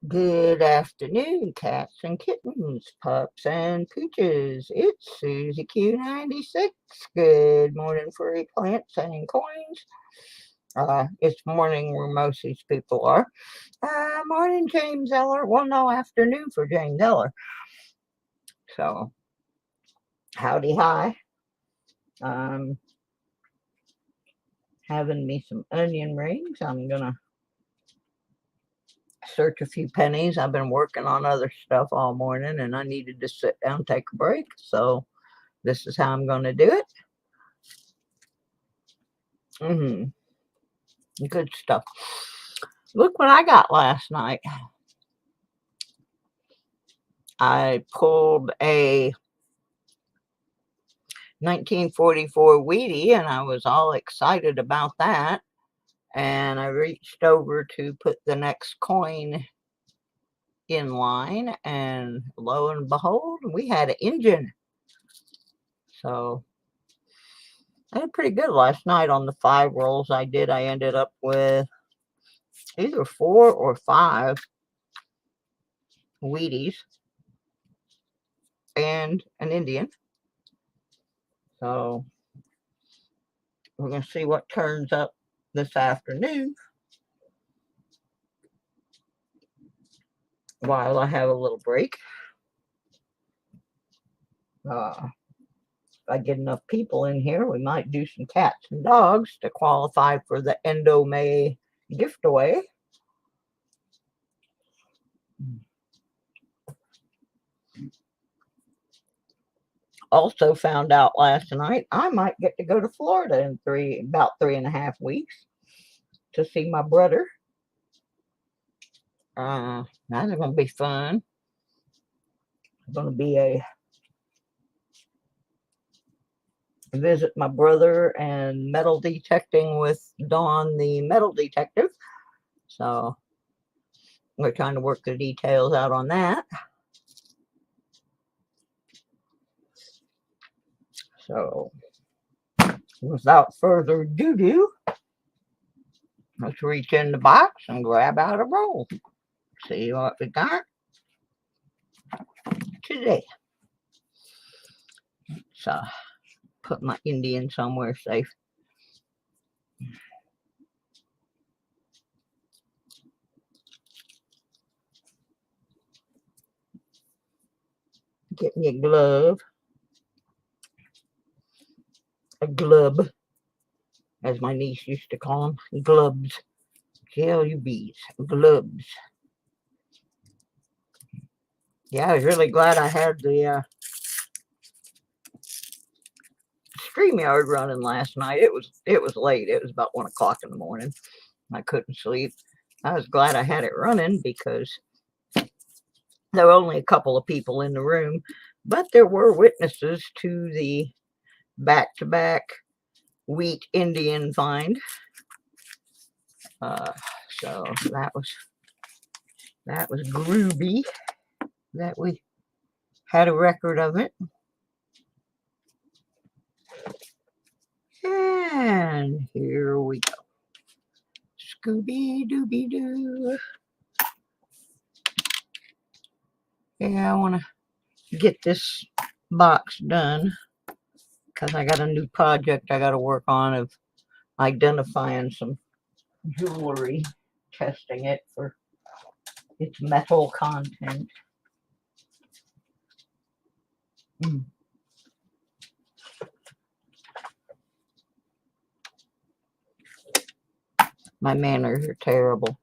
Good afternoon, cats and kittens, pups and pooches. It's Susie Q96. Good morning, furry plants and coins. It's morning where most of these people are. Morning, James Eller. Well, no, afternoon for James Eller. So, howdy hi. Having me some onion rings. I'm gonna search a few pennies. I've been working on other stuff all morning and I needed to sit down and take a break. So this is how I'm going to do it. Good stuff. Look what I got last night. I pulled a 1944 wheatie and I was all excited about that. And I reached over to put the next coin in line and lo and behold, we had an engine. So I did pretty good last night on the 5 rolls I did. I ended up with either 4 or 5 wheaties and an Indian. So we're going to see what turns up this afternoon while I have a little break. If I get enough people in here, we might do some cats and dogs to qualify for the Endo May gift away. Also found out last night I might get to go to Florida in about 3.5 weeks to see my brother. That's going to be fun. It's going to be a visit my brother and metal detecting with Dawn, the metal detective. So we're trying to work the details out on that. So without further ado, let's reach in the box and grab out a roll. See what we got today. So put my Indian somewhere safe. Get me a glove. A glub, as my niece used to call them. Glubs. Glubs. Glubs. Yeah, I was really glad I had the StreamYard running last night. It was late. It was about 1 o'clock in the morning. I couldn't sleep. I was glad I had it running because there were only a couple of people in the room, but there were witnesses to the back-to-back wheat Indian find. So that was groovy that we had a record of it. And here we go. Scooby-Dooby-Doo. Yeah, I want to get this box done because I got a new project I got to work on of identifying some jewelry, testing it for its metal content. My manners are terrible.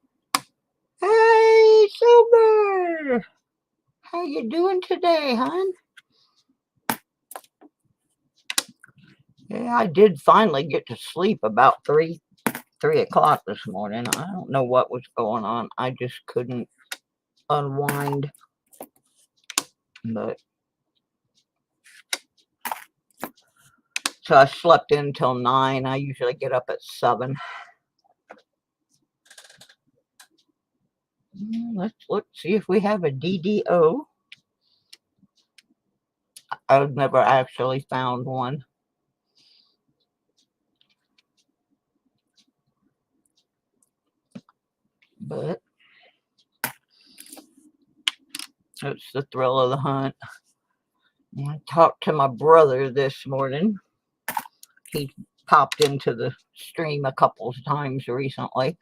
Hey, Silver! How you doing today, hon? Yeah, I did finally get to sleep about 3 o'clock this morning. I don't know what was going on. I just couldn't unwind. But so I slept in till 9. I usually get up at 7. Let's see if we have a DDO. I've never actually found one. But It's the thrill of the hunt. I talked to my brother this morning. He popped into the stream a couple of times recently.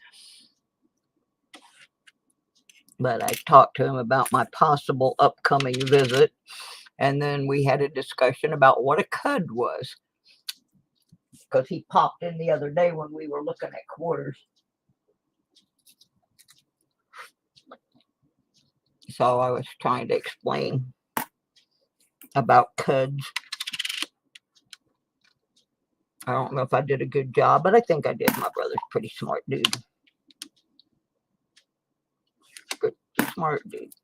But I talked to him about my possible upcoming visit. And then we had a discussion about what a cud was. Because he popped in the other day when we were looking at quarters. So I was trying to explain about cuds. I don't know if I did a good job, but I think I did. My brother's a pretty smart dude. Good, smart dude.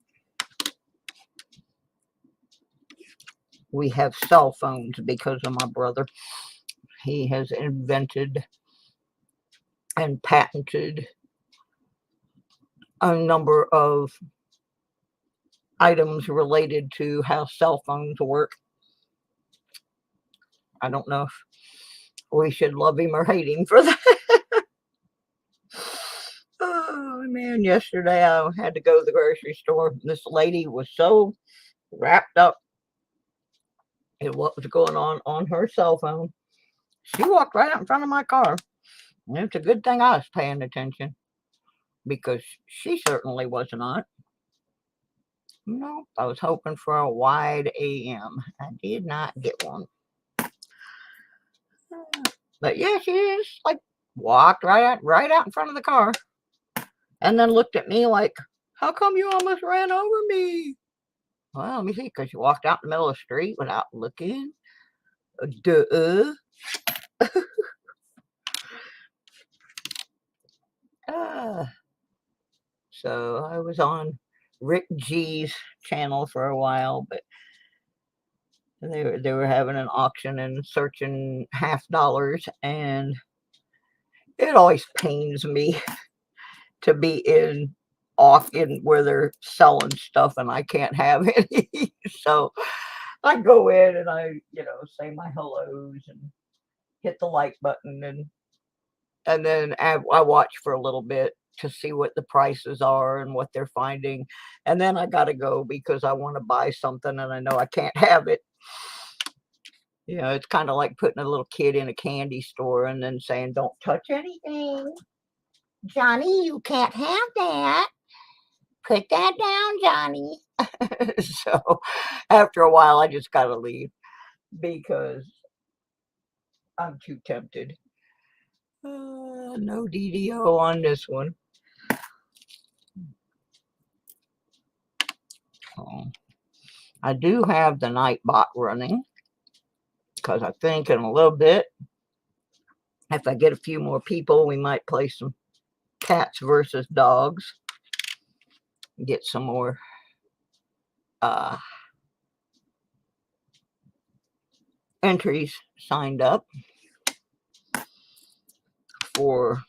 We have cell phones because of my brother. He has invented and patented a number of items related to how cell phones work. I don't know if we should love him or hate him for that. Oh man, yesterday I had to go to the grocery store. This lady was so wrapped up in what was going on her cell phone. She walked right out in front of my car. And it's a good thing I was paying attention, because she certainly was not. No, I was hoping for a wide AM. I did not get one. But yeah, she just like walked right out in front of the car, and then looked at me like, "How come you almost ran over me?" Well, let me see, because you walked out in the middle of the street without looking. Duh. So I was on Rick G's channel for a while, but they were having an auction and searching $50, and it always pains me to be in where they're selling stuff and I can't have any. So I go in and I, say my hellos and hit the like button, and then I watch for a little bit to see what the prices are and what they're finding. And then I got to go because I want to buy something and I know I can't have it. It's kind of like putting a little kid in a candy store and then saying, "Don't touch anything. Johnny, you can't have that. Put that down, Johnny." So after a while, I just got to leave because I'm too tempted. No DDO on this one. I do have the Nightbot running because I think in a little bit, if I get a few more people, we might play some cats versus dogs. Get some more entries signed up for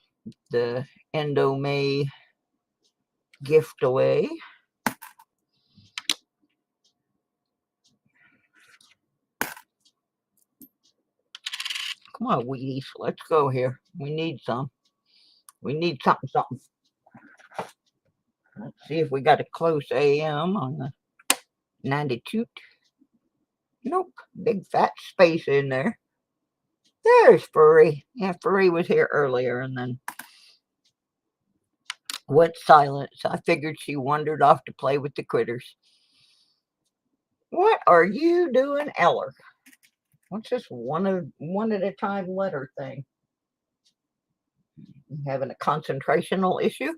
the Endo-May gift away. Come on, Wheaties, let's go here. We need some. We need something. Let's see if we got a close AM on the 92. Nope, big fat space in there. There's Furry. Yeah, Furry was here earlier and then went silent. So I figured she wandered off to play with the critters. What are you doing, Eller? What's this one at a time letter thing? You having a concentrational issue?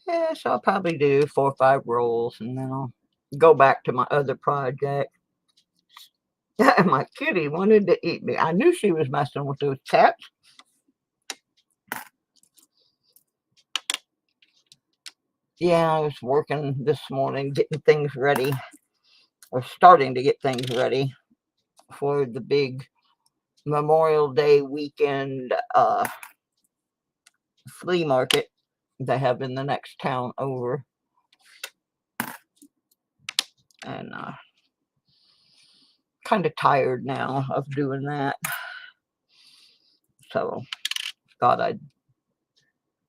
Yeah, so I'll probably do 4 or 5 rolls and then I'll go back to my other project. My kitty wanted to eat me. I knew she was messing with those cats. Yeah, I was working this morning, getting things ready, or starting to get things ready for the big Memorial Day weekend flea market they have in the next town over. And kind of tired now of doing that. So thought I'd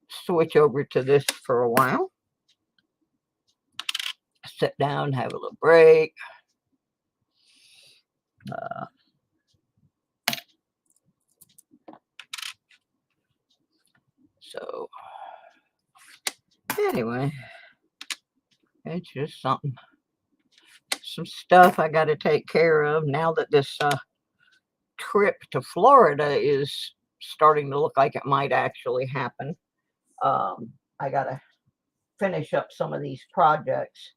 switch over to this for a while. Sit down, have a little break. So anyway, it's just some stuff I got to take care of now that this trip to Florida is starting to look like it might actually happen. I got to finish up some of these projects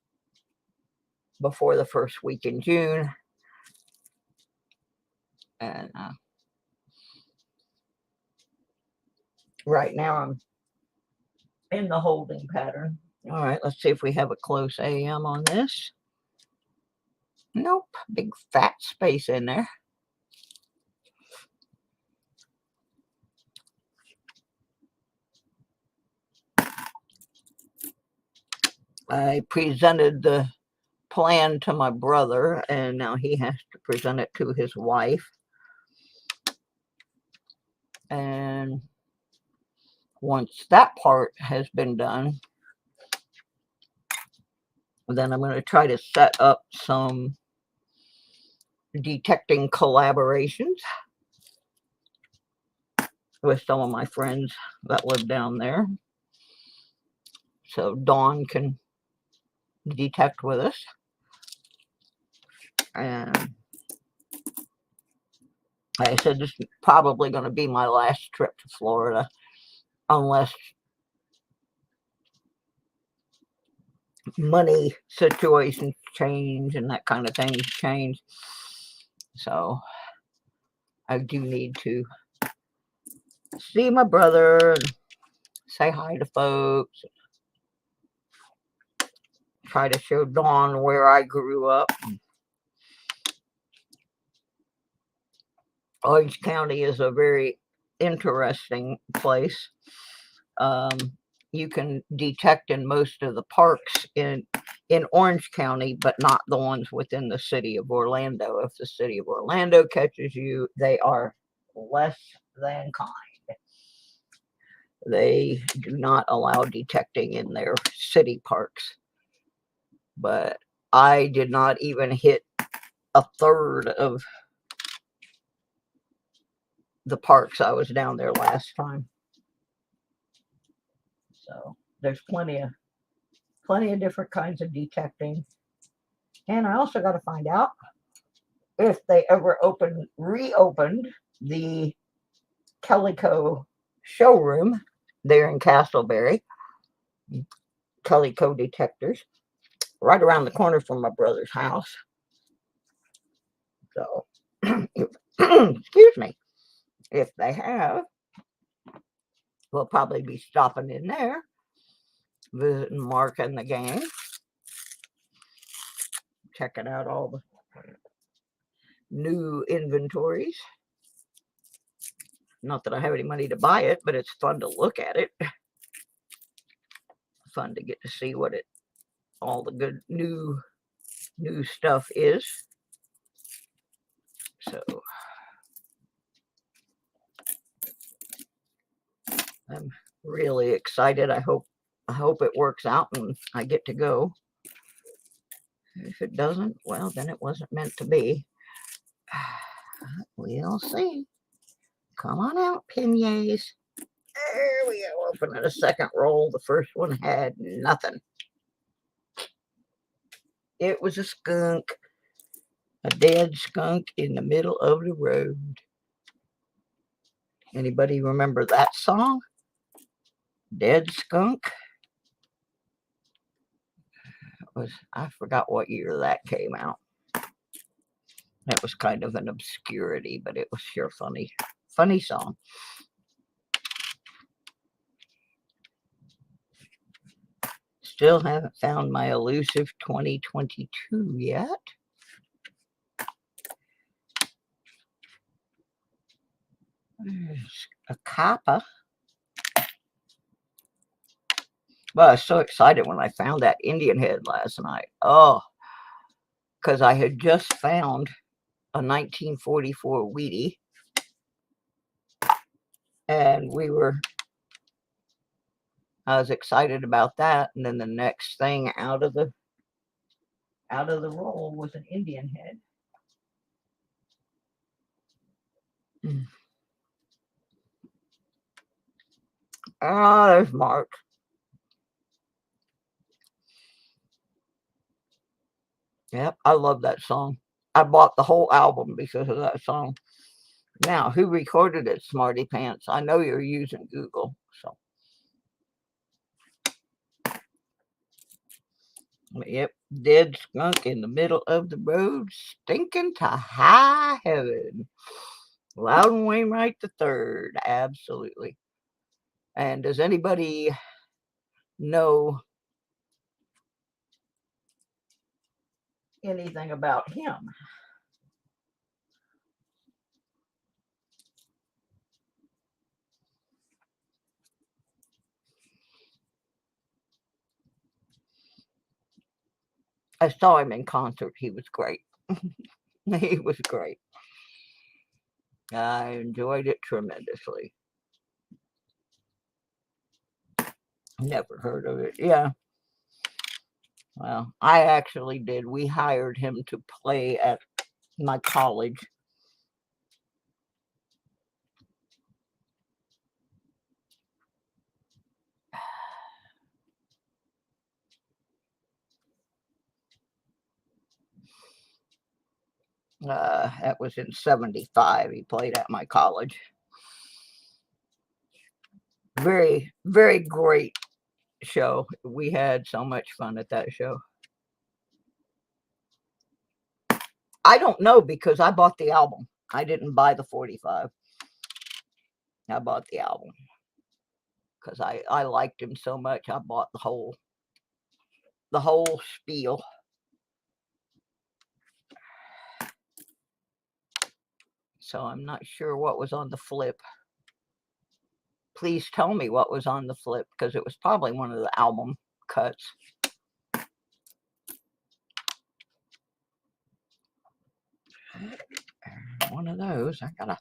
before the first week in June. And right now I'm in the holding pattern. All right, let's see if we have a close AM on this. Nope, big fat space in there. I presented the plan to my brother, and now he has to present it to his wife. And once that part has been done, then I'm going to try to set up some detecting collaborations with some of my friends that live down there. So Dawn can detect with us. And like I said, this is probably going to be my last trip to Florida, unless money situations change and that kind of things change. So I do need to see my brother and say hi to folks. Try to show Dawn where I grew up. Orange County is a very interesting place. You can detect in most of the parks in Orange County, but not the ones within the city of Orlando. If the city of Orlando catches you, they are less than kind. They do not allow detecting in their city parks. But I did not even hit a third of the parks I was down there last time. So there's plenty of different kinds of detecting. And I also got to find out if they ever reopened the Calico showroom there in Castleberry. Calico detectors, right around the corner from my brother's house. So, excuse me, if they have, we'll probably be stopping in there, visiting Mark and the gang, checking out all the new inventories. Not that I have any money to buy it, but it's fun to look at it. Fun to get to see what all the good new stuff is. So I'm really excited. I hope it works out and I get to go. If it doesn't, well, then it wasn't meant to be. We'll see. Come on out, piniers. There we go. Opening a second roll. The first one had nothing. It was a skunk. A dead skunk in the middle of the road. Anybody remember that song? Dead skunk? I forgot what year that came out. That was kind of an obscurity, but it was sure funny. Funny song. Still haven't found my elusive 2022 yet. There's a copper. Well, I was so excited when I found that Indian head last night. Oh, because I had just found a 1944 wheatie, and I was excited about that. And then the next thing out of the roll was an Indian head. Ah, there's Mark. Yep, I love that song. I bought the whole album because of that song. Now, who recorded it, Smarty Pants? I know you're using Google, so. Yep, dead skunk in the middle of the road, stinking to high heaven. Loudon Wainwright III, absolutely. And does anybody know anything about him? I saw him in concert. He was great. He was great. I enjoyed it tremendously. Never heard of it. Yeah. Well, I actually did. We hired him to play at my college. That was in 75. He played at my college. Very, very great show. We had so much fun at that show. I don't know because I bought the album. I didn't buy the 45. I bought the album because I liked him so much. I bought the whole spiel. So I'm not sure what was on the flip. Please tell me what was on the flip because it was probably one of the album cuts. One of those. I got a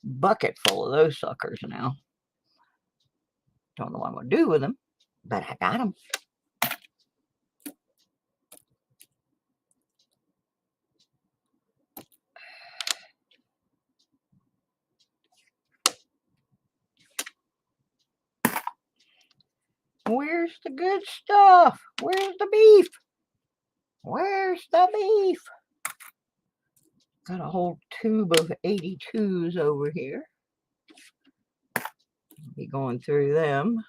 bucket full of those suckers now. Don't know what I'm going to do with them, but I got them. Where's the good stuff? Where's the beef? Where's the beef? Got a whole tube of 82s over here. Be going through them.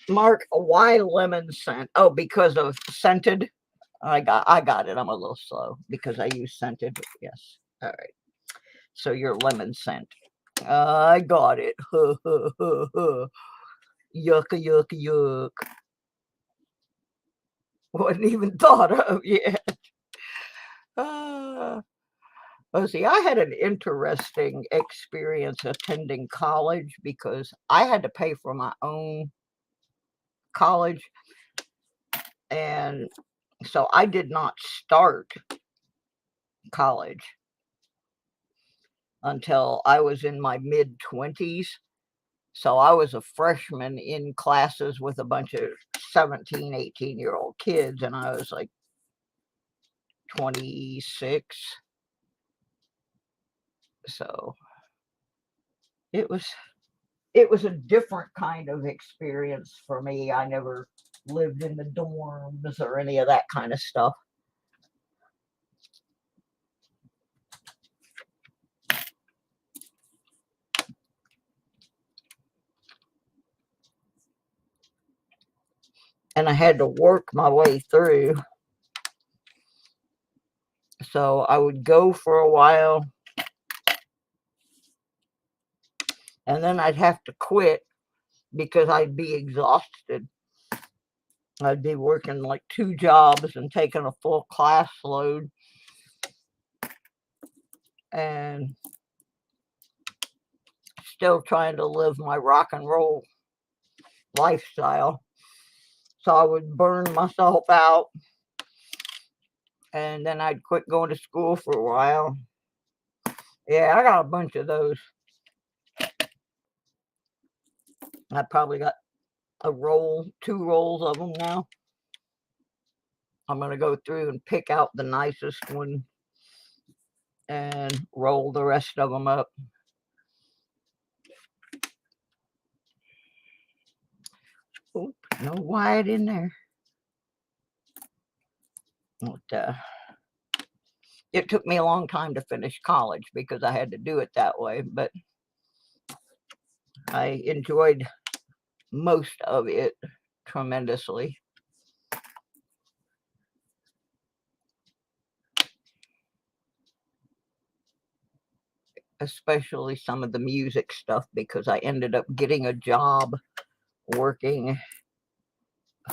Mark, why lemon scent? Oh, because of scented. I got it. I'm a little slow because I use scented. Yes. All right. So your lemon scent. I got it. Yuck, yuck, yuck. Wasn't even thought of yet. Oh, see, I had an interesting experience attending college because I had to pay for my own college. And so I did not start college until I was in my mid-20s. So I was a freshman in classes with a bunch of 17, 18-year-old kids, and I was like 26. So it was a different kind of experience for me. I never lived in the dorms or any of that kind of stuff. And I had to work my way through. So I would go for a while, and then I'd have to quit because I'd be exhausted. I'd be working like 2 jobs and taking a full class load and still trying to live my rock and roll lifestyle. So I would burn myself out And then I'd quit going to school for a while. Yeah, I got a bunch of those. I probably got a roll, 2 rolls of them now. I'm going to go through and pick out the nicest one and roll the rest of them up. Oop, no white in there. But, it took me a long time to finish college because I had to do it that way, but I enjoyed most of it tremendously. Especially some of the music stuff, because I ended up getting a job working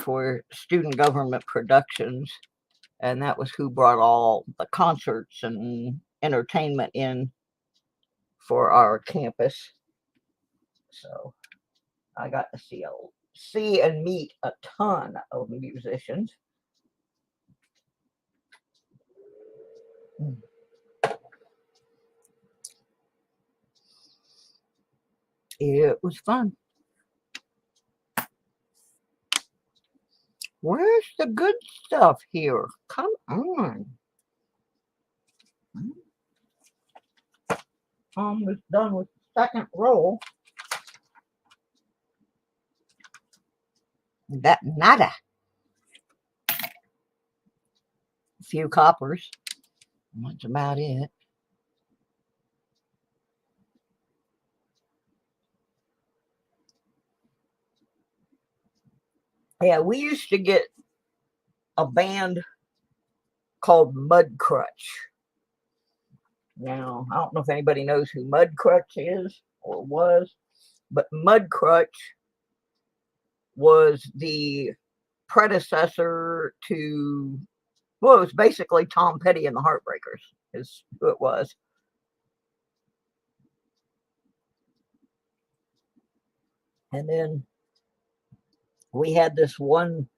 for Student Government Productions, and that was who brought all the concerts and entertainment in for our campus. So I got to see and meet a ton of musicians. It was fun. Where's the good stuff here? Come on. Almost done with the second roll. Got nada. A few coppers. That's about it. Yeah, we used to get a band called Mudcrutch. Now, I don't know if anybody knows who Mudcrutch is or was, but Mudcrutch was the predecessor to, well, it was basically Tom Petty and the Heartbreakers, is who it was. And then we had this one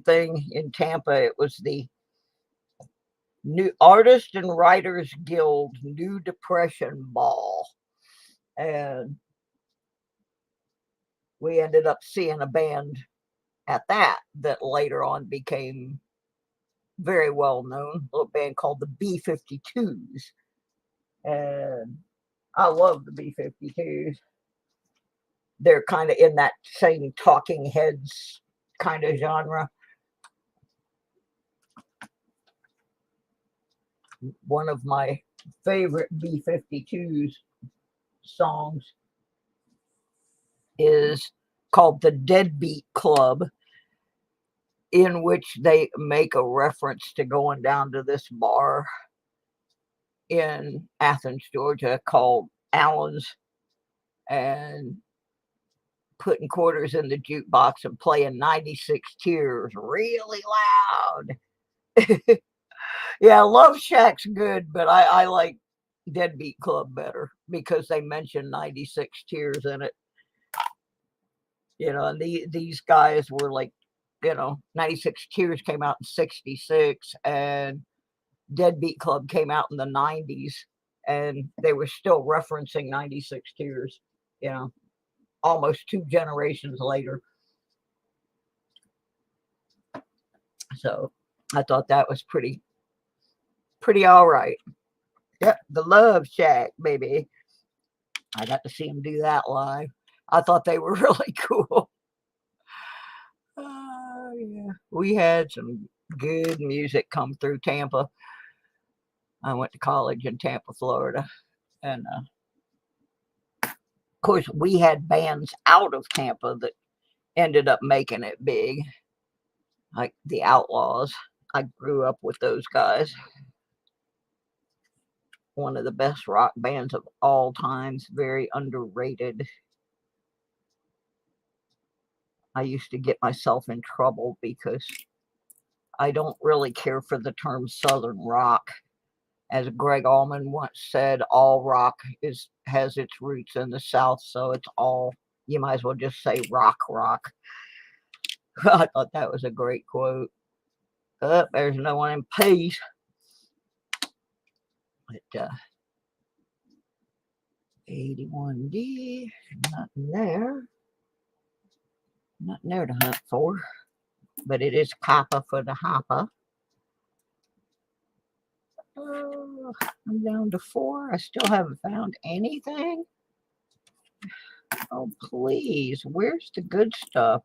thing in Tampa. It was the New Artist and Writers Guild New Depression Ball, and we ended up seeing a band at that later on became very well known, a little band called the B-52s, and I love the B-52s. They're kind of in that same Talking Heads kind of genre. One of my favorite B-52s songs is called The Deadbeat Club, in which they make a reference to going down to this bar in Athens, Georgia called Allen's, and putting quarters in the jukebox and playing 96 Tears really loud. Yeah, Love Shack's good, but I like Deadbeat Club better because they mention 96 Tears in it. And these guys were like, 96 Tears came out in 66 and Deadbeat Club came out in the 90s, and they were still referencing 96 Tears, almost 2 generations later. So I thought that was pretty all right. Yep, the Love Shack, baby. I got to see them do that live. I thought they were really cool. Yeah. We had some good music come through Tampa. I went to college in Tampa, Florida. And of course, we had bands out of Tampa that ended up making it big, like the Outlaws. I grew up with those guys. One of the best rock bands of all times, very underrated. I used to get myself in trouble because I don't really care for the term Southern rock. As Greg Allman once said, all rock has its roots in the South, so it's all, you might as well just say rock. I thought that was a great quote. Oh, there's no one in peace. But 81D, nothing there. Nothing there to hunt for. But it is copper for the hopper. Oh, I'm down to 4. I still haven't found anything. Oh, please. Where's the good stuff?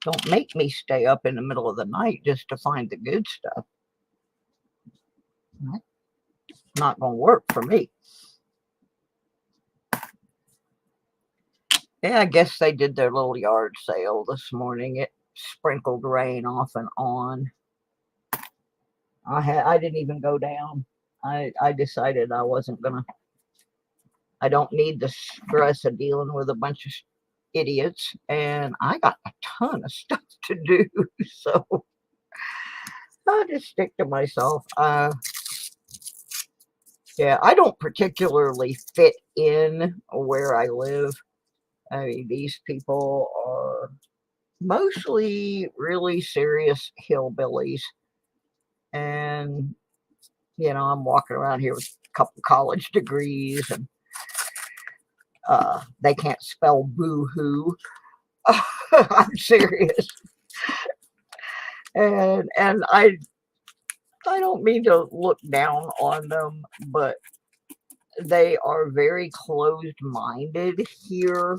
Don't make me stay up in the middle of the night just to find the good stuff. That's not going to work for me. Yeah, I guess they did their little yard sale this morning. It sprinkled rain off and on. I didn't even go down. I decided I wasn't gonna. I don't need the stress of dealing with a bunch of idiots, and I got a ton of stuff to do, so I'll just stick to myself. Yeah, I don't particularly fit in where I live. I mean, these people are mostly really serious hillbillies, and I'm walking around here with a couple college degrees, and they can't spell boo-hoo. I'm serious. And I don't mean to look down on them, but they are very closed-minded here.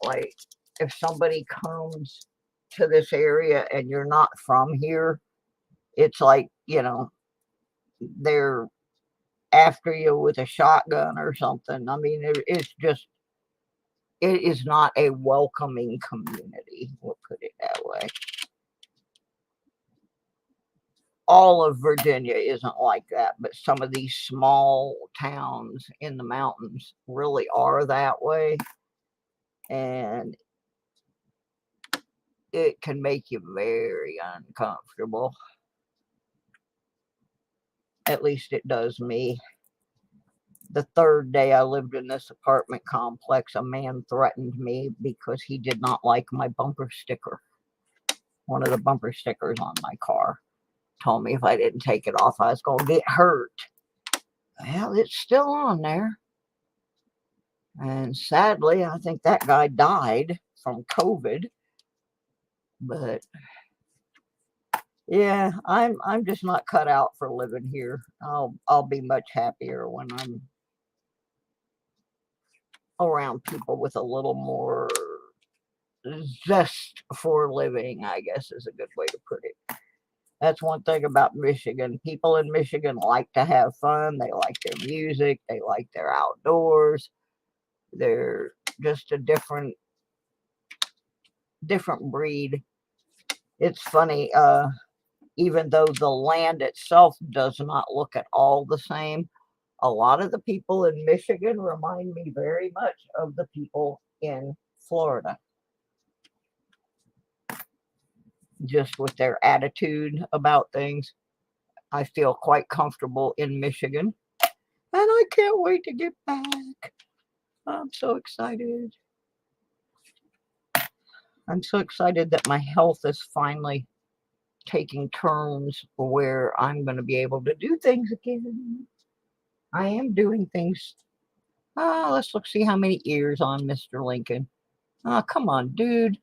Like, if somebody comes to this area and you're not from here, it's like, they're after you with a shotgun or something. I mean, it is not a welcoming community, we'll put it that way. All of Virginia isn't like that, but some of these small towns in the mountains really are that way. And it can make you very uncomfortable. At least it does me. The third day I lived in this apartment complex, a man threatened me because he did not like my bumper sticker. One of the bumper stickers on my car. Told me if I didn't take it off, I was going to get hurt. Well, it's still on there. And sadly, I think that guy died from COVID. But yeah, I'm just not cut out for living here. I'll be much happier when I'm around people with a little more zest for living, I guess is a good way to put it. That's one thing about Michigan. People in Michigan like to have fun. They like their music. They like their outdoors. They're just a different breed. It's funny, even though the land itself does not look at all the same, a lot of the people in Michigan remind me very much of the people in Florida. Just with their attitude about things. I feel quite comfortable in Michigan. And I can't wait to get back. I'm so excited. I'm so excited that my health is finally taking turns where I'm going to be able to do things again. I am doing things. Let's see how many ears on Mr. Lincoln. Oh, come on, dude.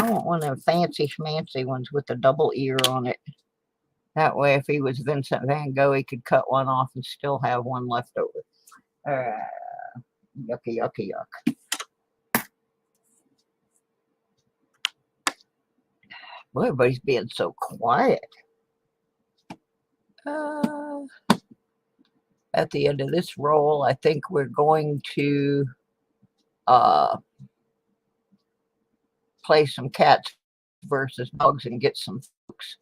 I want one of them fancy schmancy ones with a double ear on it. That way, if he was Vincent van Gogh, he could cut one off and still have one left over. Yucky, yucky, yuck. Boy, everybody's being so quiet. At the end of this roll, I think we're going to play some cats versus dogs and get some folks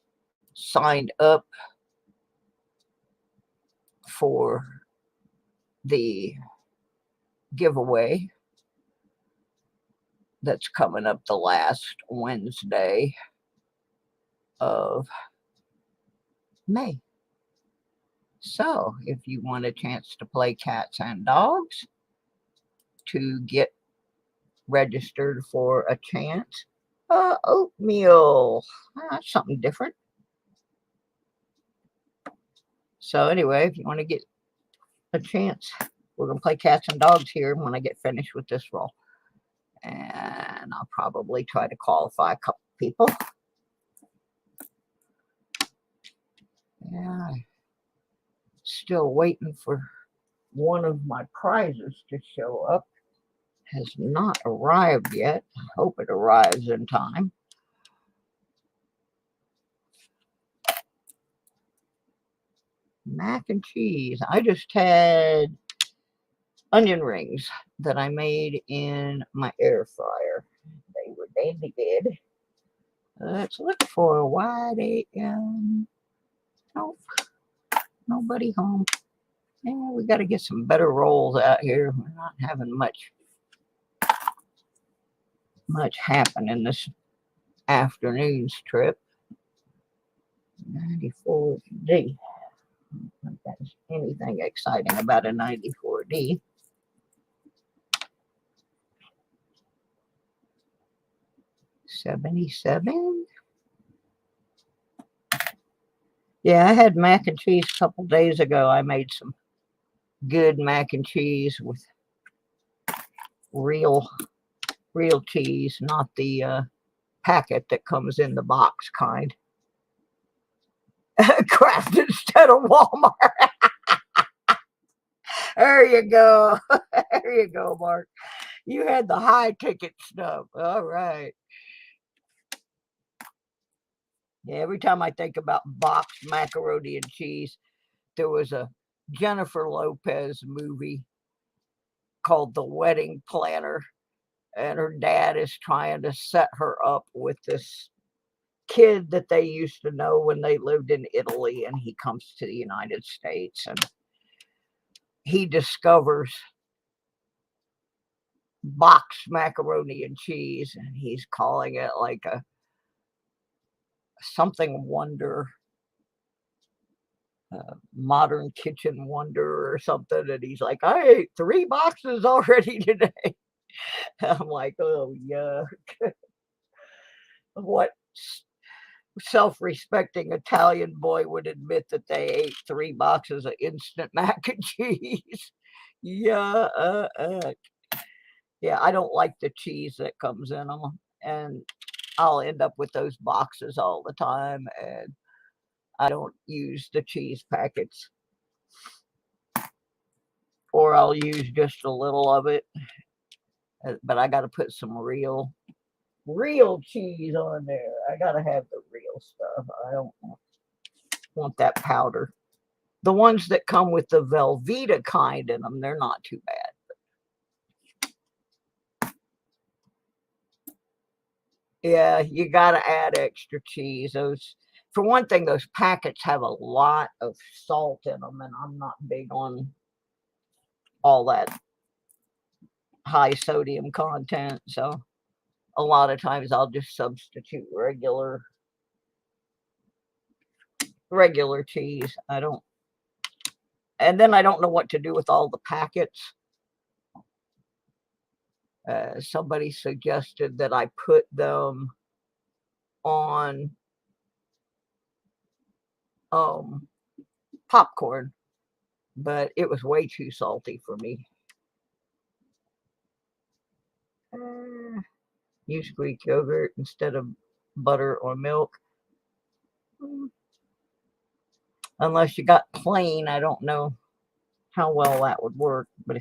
signed up for the giveaway that's coming up the last Wednesday of May. So if you want a chance to play cats and dogs, to get registered for a chance, Oatmeal. That's something different. So anyway, if you want to get a chance, we're going to play cats and dogs here when I get finished with this roll. And I'll probably try to qualify a couple people. Yeah, still waiting for one of my prizes to show up. Has not arrived yet. I hope it arrives in time. Mac and cheese. I just had onion rings that I made in my air fryer. They were dandy good. Let's look for a wide nope, nobody home. Yeah, we got to get some better rolls out here. We're not having much happening this afternoon's trip. 94D. I don't think that's anything exciting about a 94D. $77. Yeah, I had mac and cheese a couple days ago. I made some good mac and cheese with real cheese, not the packet that comes in the box kind. Kraft instead of Walmart. There you go. There you go, Mark. You had the high ticket stuff. All right. Yeah, every time I think about boxed macaroni and cheese, there was a Jennifer Lopez movie called The Wedding Planner, and her dad is trying to set her up with this kid that they used to know when they lived in Italy, and he comes to the United States and he discovers boxed macaroni and cheese, and he's calling it like a something wonder, modern kitchen wonder or something, and he's like, I ate 3 boxes already today. I'm like, oh yeah. What self-respecting Italian boy would admit that they ate 3 boxes of instant mac and cheese? Yeah, yeah, I don't like the cheese that comes in them, and I'll end up with those boxes all the time, and I don't use the cheese packets, or I'll use just a little of it, but I got to put some real cheese on there. I got to have the real stuff. I don't want that powder. The ones that come with the Velveeta kind in them, they're not too bad. Yeah, you got to add extra cheese. Those, for one thing, those packets have a lot of salt in them, and I'm not big on all that high sodium content. So a lot of times I'll just substitute regular cheese. And then I don't know what to do with all the packets. Somebody suggested that I put them on popcorn, but it was way too salty for me. Use Greek yogurt instead of butter or milk. Unless you got plain, I don't know how well that would work. But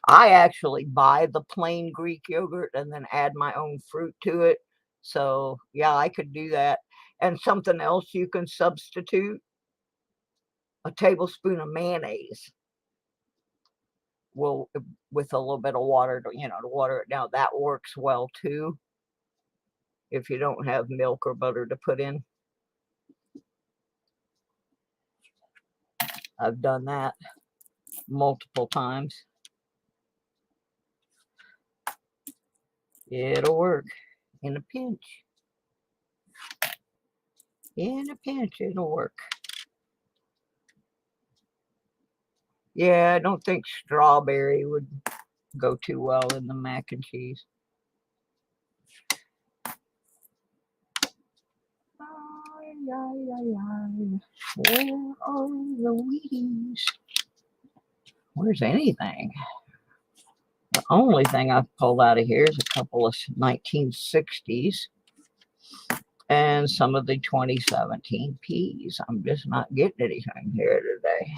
I actually buy the plain Greek yogurt and then add my own fruit to it. So yeah, I could do that. And something else you can substitute, a tablespoon of mayonnaise will, with a little bit of water to water it down. That works well too if you don't have milk or butter to put in. I've done that multiple times. It'll work in a pinch. In a pinch, it'll work. Yeah, I don't think strawberry would go too well in the mac and cheese. Where are the Wheaties? Where's anything? The only thing I've pulled out of here is a couple of 1960s and some of the 2017 peas. I'm just not getting anything here today.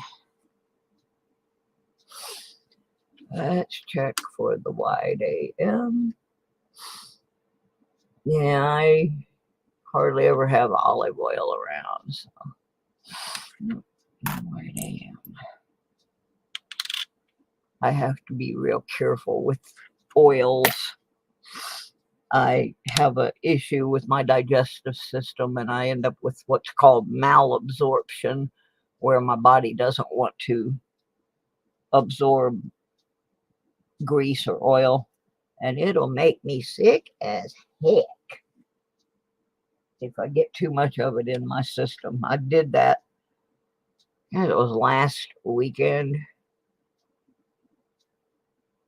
Let's check for the wide AM. Yeah, I hardly ever have olive oil around, so wide AM. I have to be real careful with oils. I have an issue with my digestive system, and I end up with what's called malabsorption, where my body doesn't want to absorb grease or oil, and it'll make me sick as heck if I get too much of it in my system. I did that, and it was last weekend.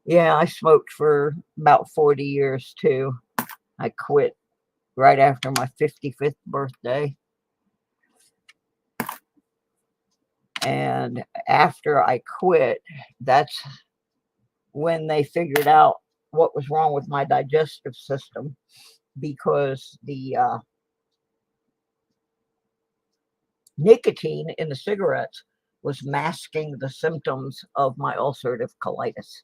Yeah, I smoked for about 40 years too. I quit right after my 55th birthday. And after I quit, that's when they figured out what was wrong with my digestive system, because the nicotine in the cigarettes was masking the symptoms of my ulcerative colitis.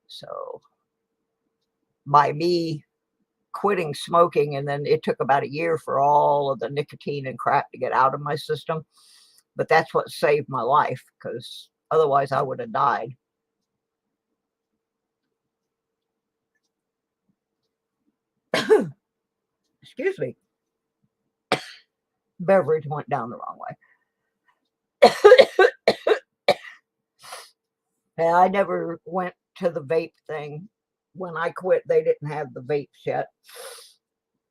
So by me quitting smoking, and then it took about a year for all of the nicotine and crap to get out of my system, but that's what saved my life, because otherwise I would have died. Excuse me. Beverage went down the wrong way. And I never went to the vape thing. When I quit, they didn't have the vapes yet.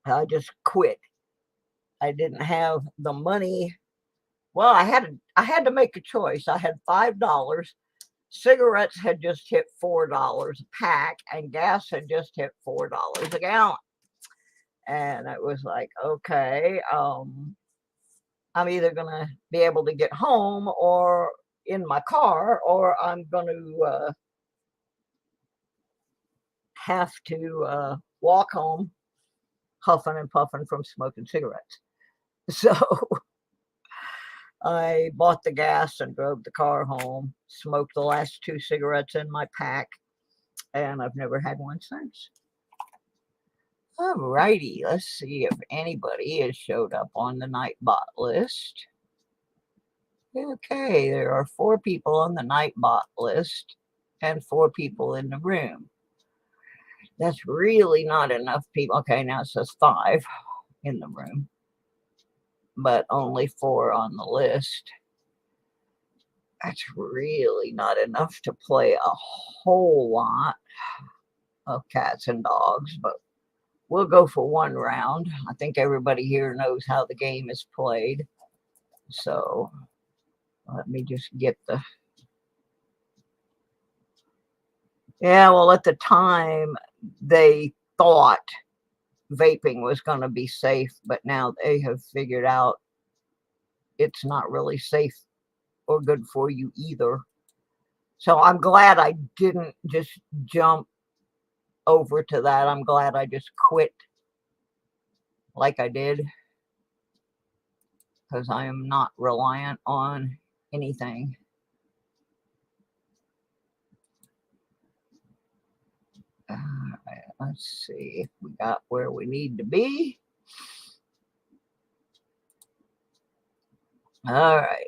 I just quit. I didn't have the money. Well, I had to make a choice. I had $5. Cigarettes had just hit $4 a pack, and gas had just hit $4 a gallon. And it was like, okay, I'm either gonna be able to get home or in my car, or I'm going to have to walk home huffing and puffing from smoking cigarettes. So I bought the gas and drove the car home, smoked the last 2 cigarettes in my pack, and I've never had one since. Alrighty, let's see if anybody has showed up on the Nightbot list. Okay, there are 4 people on the Nightbot list and 4 people in the room. That's really not enough people. Okay, now it says 5 in the room, but only 4 on the list. That's really not enough to play a whole lot of cats and dogs, but we'll go for 1 round. I think everybody here knows how the game is played. So let me just get the... Yeah, well, at the time, they thought vaping was going to be safe, but now they have figured out it's not really safe or good for you either. So I'm glad I didn't just jump over to that. I'm glad I just quit like I did, because I am not reliant on anything. All right, let's see if we got where we need to be. All right.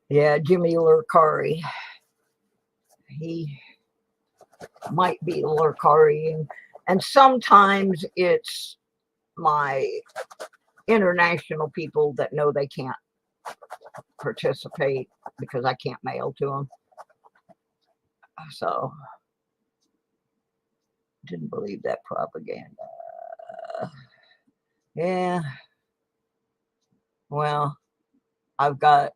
Yeah, Jimmy Lurkari. He might be Lurkari, and sometimes it's my international people that know they can't participate because I can't mail to them. So didn't believe that propaganda. Yeah. Well, I've got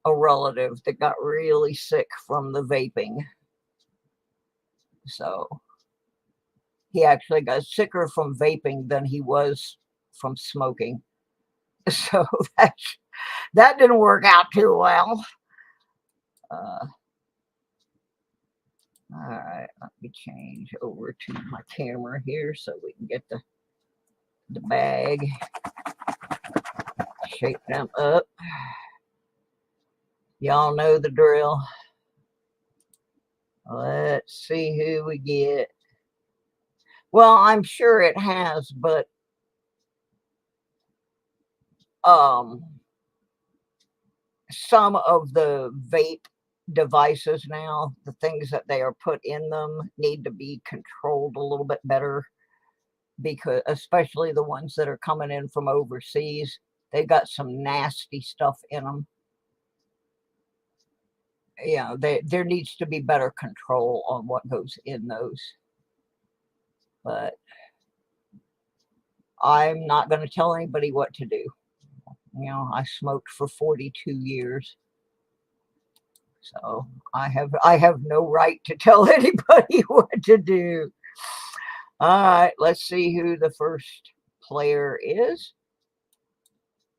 a relative that got really sick from the vaping. So He actually got sicker from vaping than he was from smoking. So that didn't work out too well. All right, let me change over to my camera here so we can get the bag. Shake them up. Y'all know the drill. Let's see who we get. Well, I'm sure it has, but some of the vape devices now, the things that they are put in them need to be controlled a little bit better, because especially the ones that are coming in from overseas, they've got some nasty stuff in them. You know, there needs to be better control on what goes in those. But I'm not going to tell anybody what to do. You know, I smoked for 42 years. So I have no right to tell anybody what to do. All right, let's see who the first player is.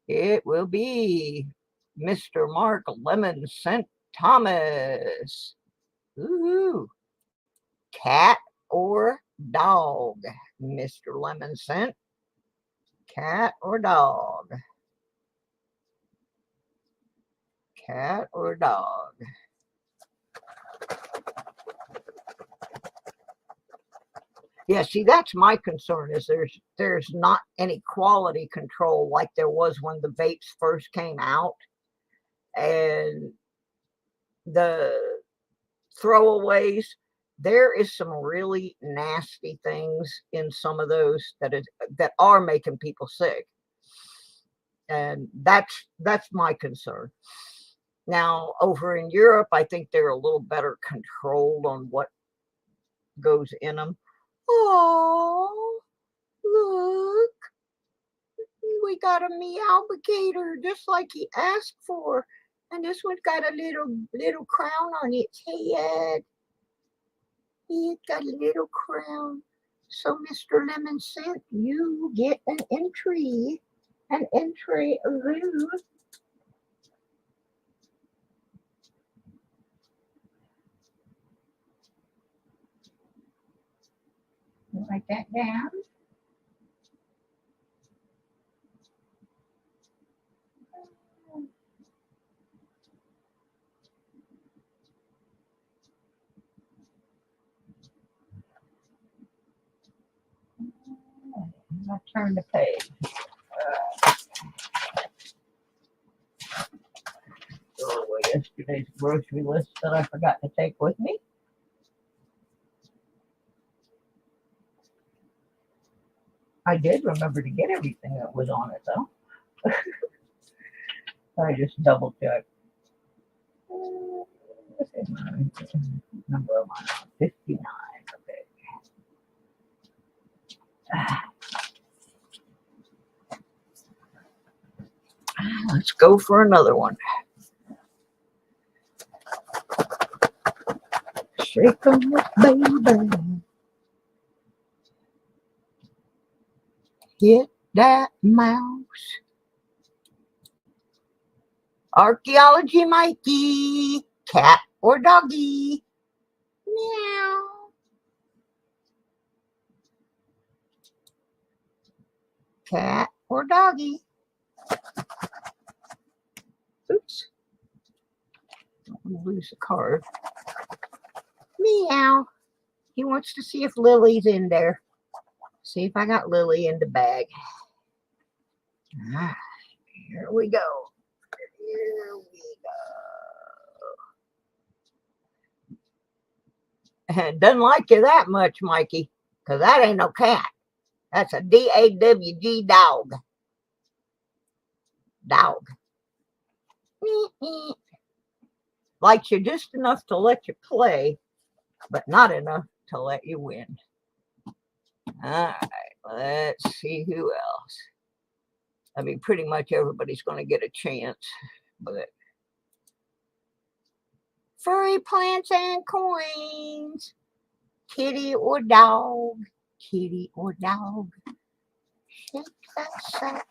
It will be Mr. Mark Lemon Scent Thomas. Ooh, cat or dog, Mr. Lemon Scent? Cat or dog? Cat or dog? Yeah, see, that's my concern, is there's not any quality control like there was when the vapes first came out. And the throwaways, there is some really nasty things in some of those that are making people sick. And that's my concern. Now, over in Europe, I think they're a little better controlled on what goes in them. Oh, look, we got a meowbicator just like he asked for. And this one's got a little crown on its head. It's got a little crown. So, Mr. Lemon Scent, you get an entry. An entry. Ooh. Write that down. I'll turn the page. Throw away yesterday's grocery list that I forgot to take with me. I did remember to get everything that was on it, though. I just double checked. Number of mine, 59. Okay. Let's go for another one. Shake 'em up, baby. Hit that mouse. Archaeology Mikey. Cat or doggy? Meow. Cat or doggy? Oops. Don't want to lose the card. Meow. He wants to see if Lily's in there. See if I got Lily in the bag. Ah, here we go. Here we go. Doesn't like you that much, Mikey, because that ain't no cat. That's a D-A-W-G dog. Dog. Likes you just enough to let you play, but not enough to let you win. All right, let's see who else. I mean, pretty much everybody's going to get a chance, but furry plants and coins. Kitty or dog? Kitty or dog? Shake that sack.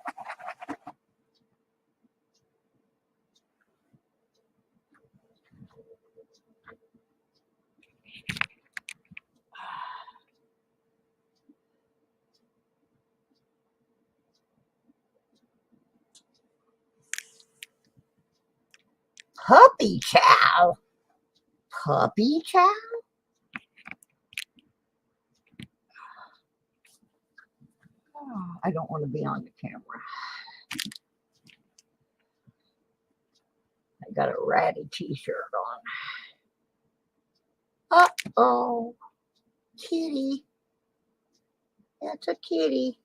Puppy chow. Puppy chow? Oh, I don't want to be on the camera. I got a ratty t-shirt on. Uh-oh. Kitty. That's a kitty.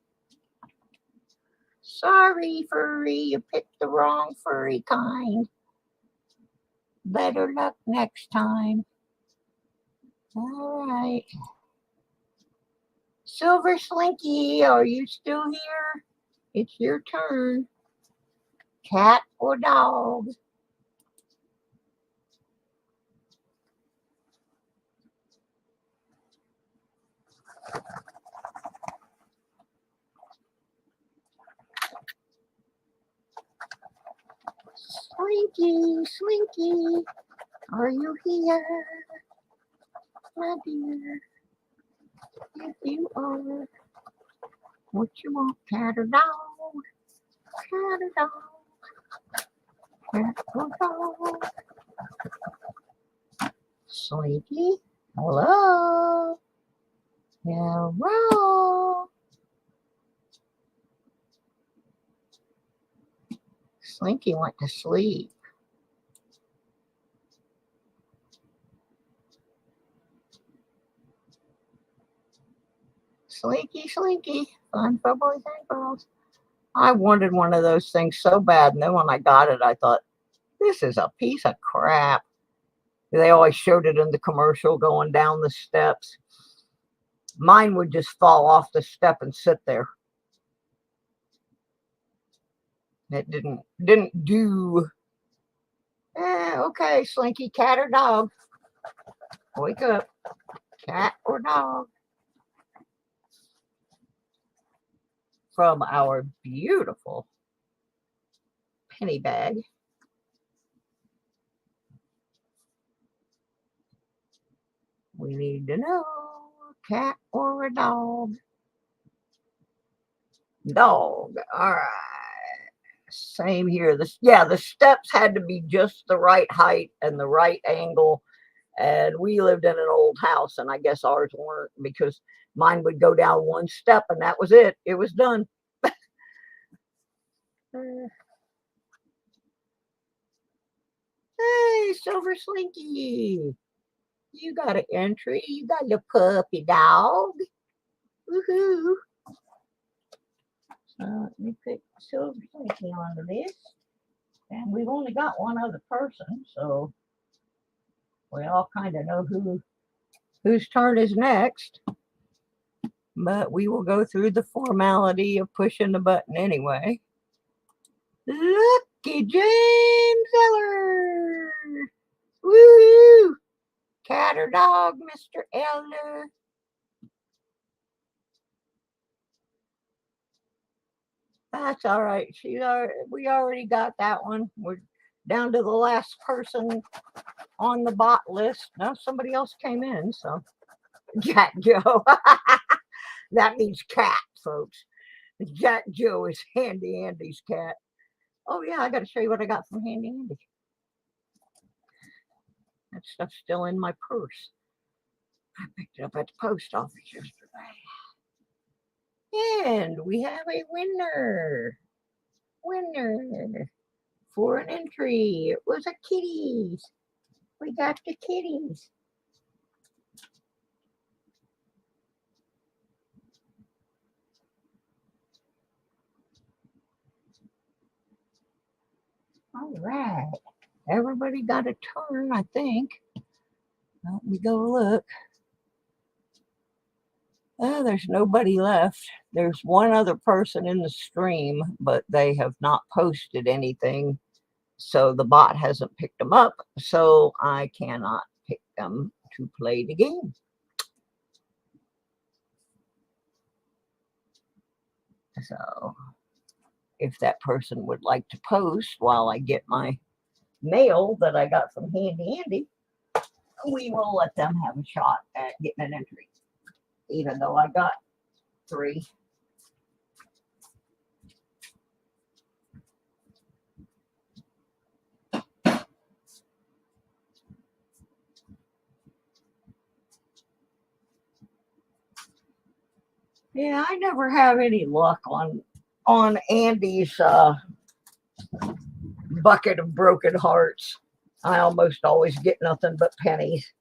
Sorry, furry. You picked the wrong furry kind. Better luck next time. All right. Silver Slinky, are you still here? It's your turn. Cat or dog? Slinky, Slinky, are you here? My dear, if you are, what you want, cat or dog? Cat or dog? Cat or dog? Slinky, hello? Hello? Slinky went to sleep. Slinky, Slinky, fun for boys and girls. I wanted one of those things so bad, and then when I got it, I thought, this is a piece of crap. They always showed it in the commercial going down the steps. Mine would just fall off the step and sit there. It didn't do. Okay, Slinky, cat or dog? Wake up, cat or dog? From our beautiful penny bag. We need to know, cat or a dog? Dog. All right. Same here. The steps had to be just the right height and the right angle. And we lived in an old house, and I guess ours weren't, because mine would go down one step and that was it. It was done. Hey, Silver Slinky. You got an entry. You got your puppy dog. Woohoo. So let me put Silver Slinky on the list. And we've only got one other person, so we all kind of know whose turn is next. But we will go through the formality of pushing the button anyway. Lucky James Eller. Woo! Cat or dog, Mr. Eller? That's all right. We already got that one. We're down to the last person on the bot list. Now somebody else came in, so Jack Joe. That means cat, folks. Jack Joe is Handy Andy's cat. Oh yeah, I got to show you what I got from Handy Andy. That stuff's still in my purse. I picked it up at the post office yesterday. And we have a winner. Winner for an entry. It was a kitties. We got the kitties. All right. Everybody got a turn, I think. Let me go look. Oh, there's nobody left. There's one other person in the stream, but they have not posted anything. So the bot hasn't picked them up. So I cannot pick them to play the game. So if that person would like to post while I get my mail that I got from Handy Andy, we will let them have a shot at getting an entry, even though I got 3. Yeah, I never have any luck on Andy's bucket of broken hearts. I almost always get nothing but pennies.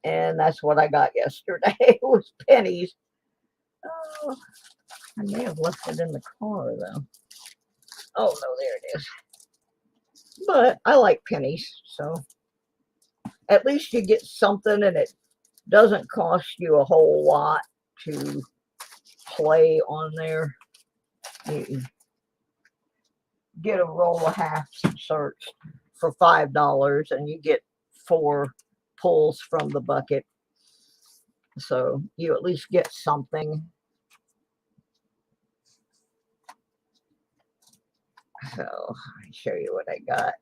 And that's what I got yesterday was pennies. Oh, I may have left it in the car though. Oh no, there it is. But I like pennies, so at least you get something and it doesn't cost you a whole lot to play on there. You get a roll of halves inserts for $5 and you get 4 pulls from the bucket. So you at least get something. So I'll show you what I got.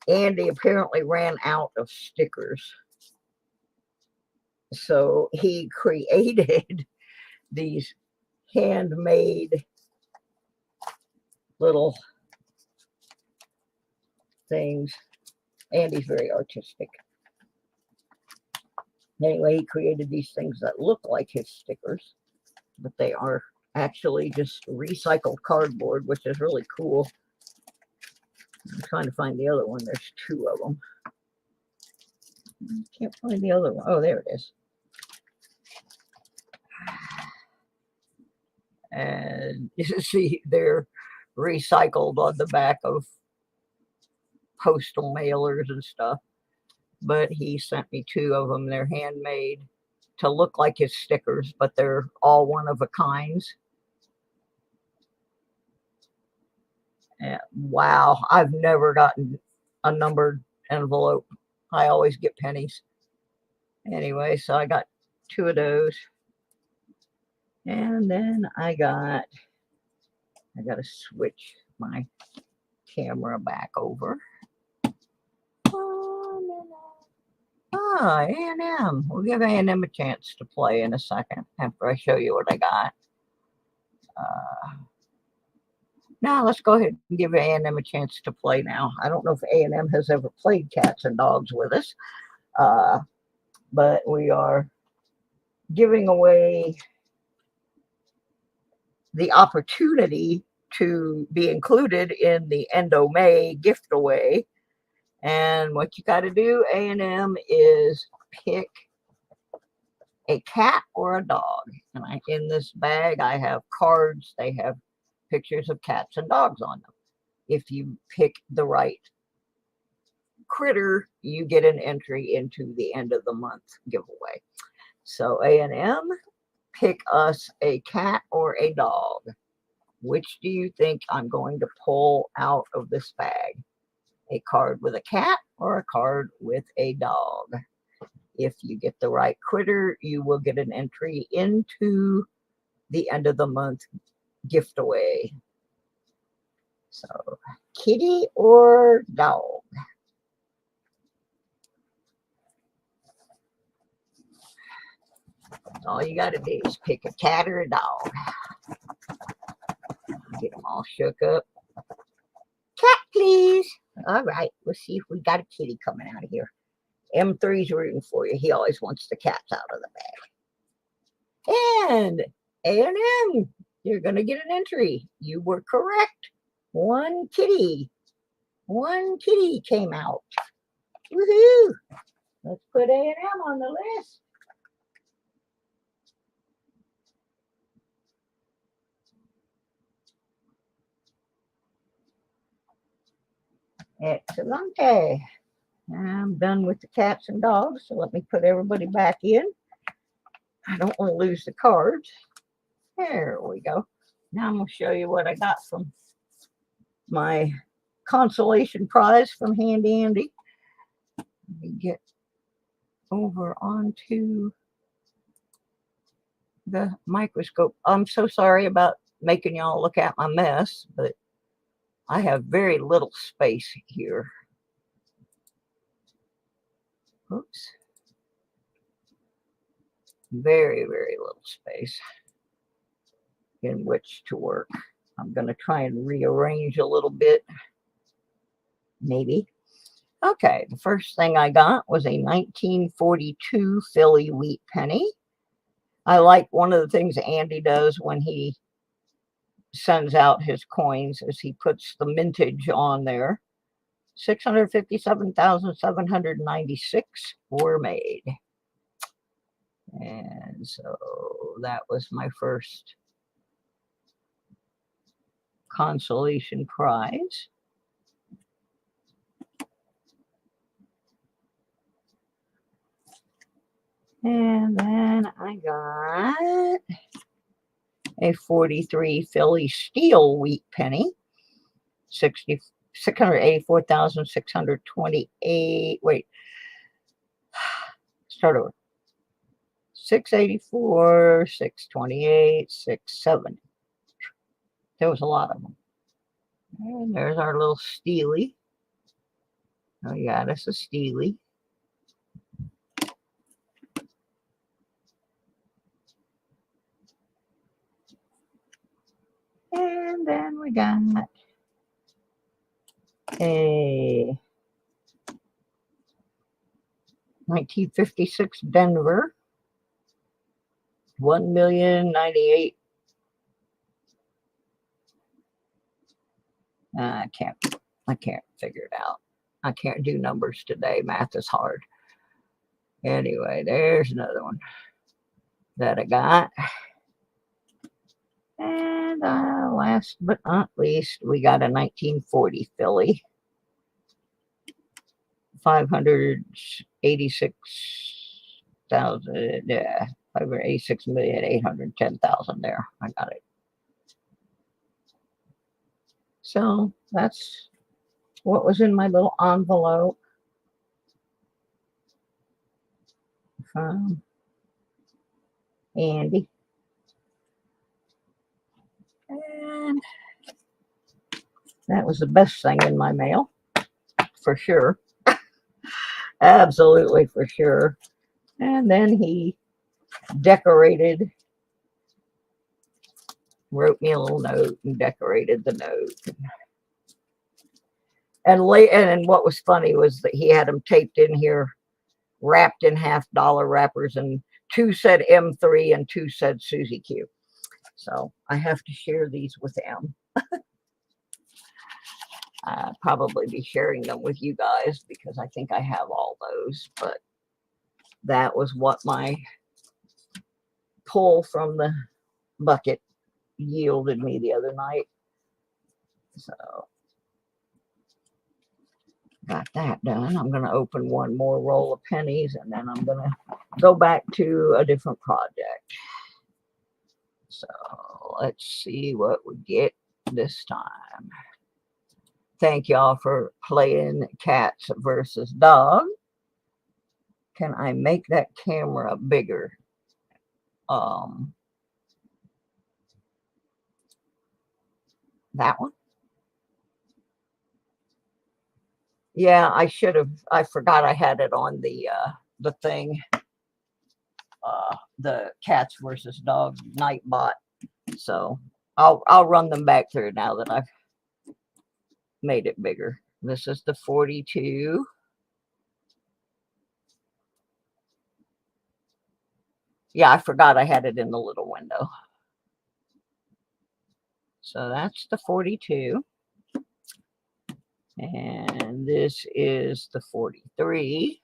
Andy apparently ran out of stickers. So he created these handmade little things. Andy's very artistic. Anyway, he created these things that look like his stickers, but they are actually just recycled cardboard, which is really cool. I'm trying to find the other one. There's 2 of them. Can't find the other one. Oh, there it is. And you see, they're recycled on the back of postal mailers and stuff. But he sent me 2 of them. They're handmade to look like his stickers, but they're all one of a kinds. And wow, I've never gotten a numbered envelope. I always get pennies. Anyway, so I got 2 of those. And then I got to switch my camera back over. Ah, A&M. We'll give A&M a chance to play in a second after I show you what I got. Now let's go ahead and give A&M a chance to play now. I don't know if A&M has ever played cats and dogs with us, but we are giving away the opportunity to be included in the Endo-May gift away. And what you got to do, A&M, is pick a cat or a dog. And in this bag, I have cards. They have pictures of cats and dogs on them. If you pick the right critter, you get an entry into the end of the month giveaway. So A&M, pick us a cat or a dog. Which do you think I'm going to pull out of this bag? A card with a cat or a card with a dog? If you get the right critter, you will get an entry into the end of the month gift away. So, kitty or dog? All you got to do is pick a cat or a dog. Get them all shook up. Cat, please. All right, let's see if we got a kitty coming out of here. M3's rooting for you. He always wants the cats out of the bag. And A&M, you're going to get an entry. You were correct. One kitty came out. Woohoo! Let's put A&M on the list. Excellente. I'm done with the cats and dogs, so let me put everybody back in. I don't want to lose the cards. There we go. Now I'm going to show you what I got from my consolation prize from Handy Andy. Let me get over onto the microscope. I'm so sorry about making y'all look at my mess, but I have very little space here. Oops. Very, very little space in which to work. I'm going to try and rearrange a little bit. Maybe. Okay, the first thing I got was a 1942 Philly wheat penny. I like one of the things Andy does when he sends out his coins is he puts the mintage on there. 657,796 were made. And so that was my first consolation prize. And then I got a 43 Philly steel wheat penny, 684,628. Wait, start over. 684, 628, 670. There was a lot of them. And there's our little steely. Oh, yeah, that's a steely. And then we got a 1956 Denver, 1,098,000. I can't figure it out. I can't do numbers today. Math is hard. Anyway, there's another one that I got. And last but not least, we got a 1940 Philly. 586,000. Yeah, 586,810,000 there. I got it. So that's what was in my little envelope from Andy. And that was the best thing in my mail, for sure. Absolutely for sure. And then he decorated, wrote me a little note and decorated the note. And what was funny was that he had them taped in here, wrapped in $half wrappers, and 2 said M3 and 2 said Susie Q. So I have to share these with him. I'll probably be sharing them with you guys because I think I have all those, but that was what my pull from the bucket yielded me the other night. So got that done. I'm going to open one more roll of pennies and then I'm going to go back to a different project. So let's see what we get this time. Thank y'all for playing cats versus dog. Can I make that camera bigger? That one? Yeah, I should have. I forgot I had it on the thing. The cats versus dog Nightbot. So I'll run them back through now that I've made it bigger. This is the 42. Yeah, I forgot I had it in the little window. So that's the 42. And this is the 43,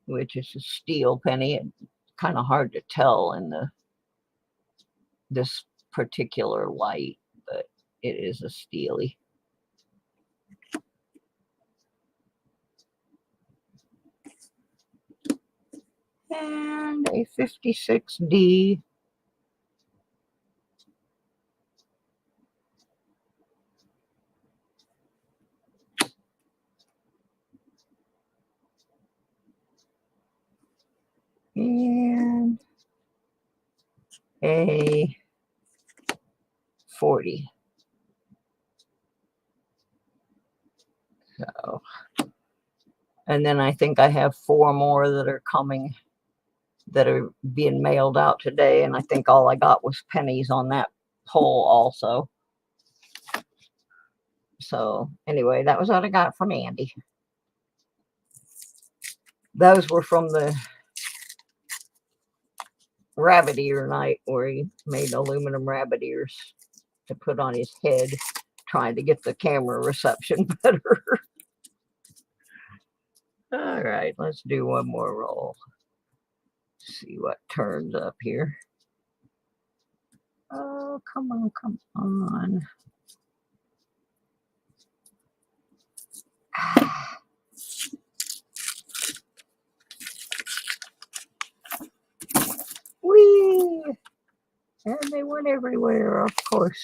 which is a steel penny. It's kind of hard to tell in this particular light, but it is a steely. And a 56D. And a 40. So, and then I think I have 4 more that are coming, that are being mailed out today, and I think all I got was pennies on that poll also. So anyway, that was what I got from Andy. Those were from the rabbit ear night where he made aluminum rabbit ears to put on his head, trying to get the camera reception better. All right, let's do one more roll. See what turns up here. Oh, come on, come on. Whee! And they went everywhere, of course.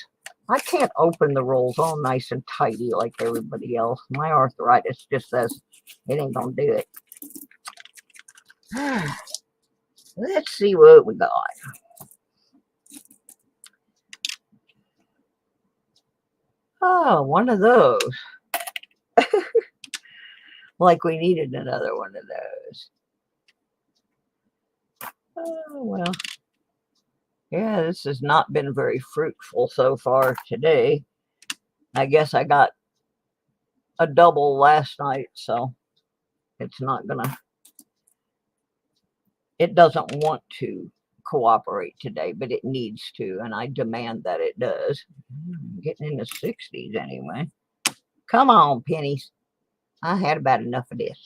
I can't open the rolls all nice and tidy like everybody else. My arthritis just says it ain't gonna do it. Let's see what we got. Oh, one of those. Like we needed another one of those. Oh, well. Yeah, this has not been very fruitful so far today. I guess I got a double last night, so it's not gonna, it doesn't want to cooperate today, but it needs to, and I demand that it does. I'm getting in the 60s anyway. Come on, pennies. I had about enough of this.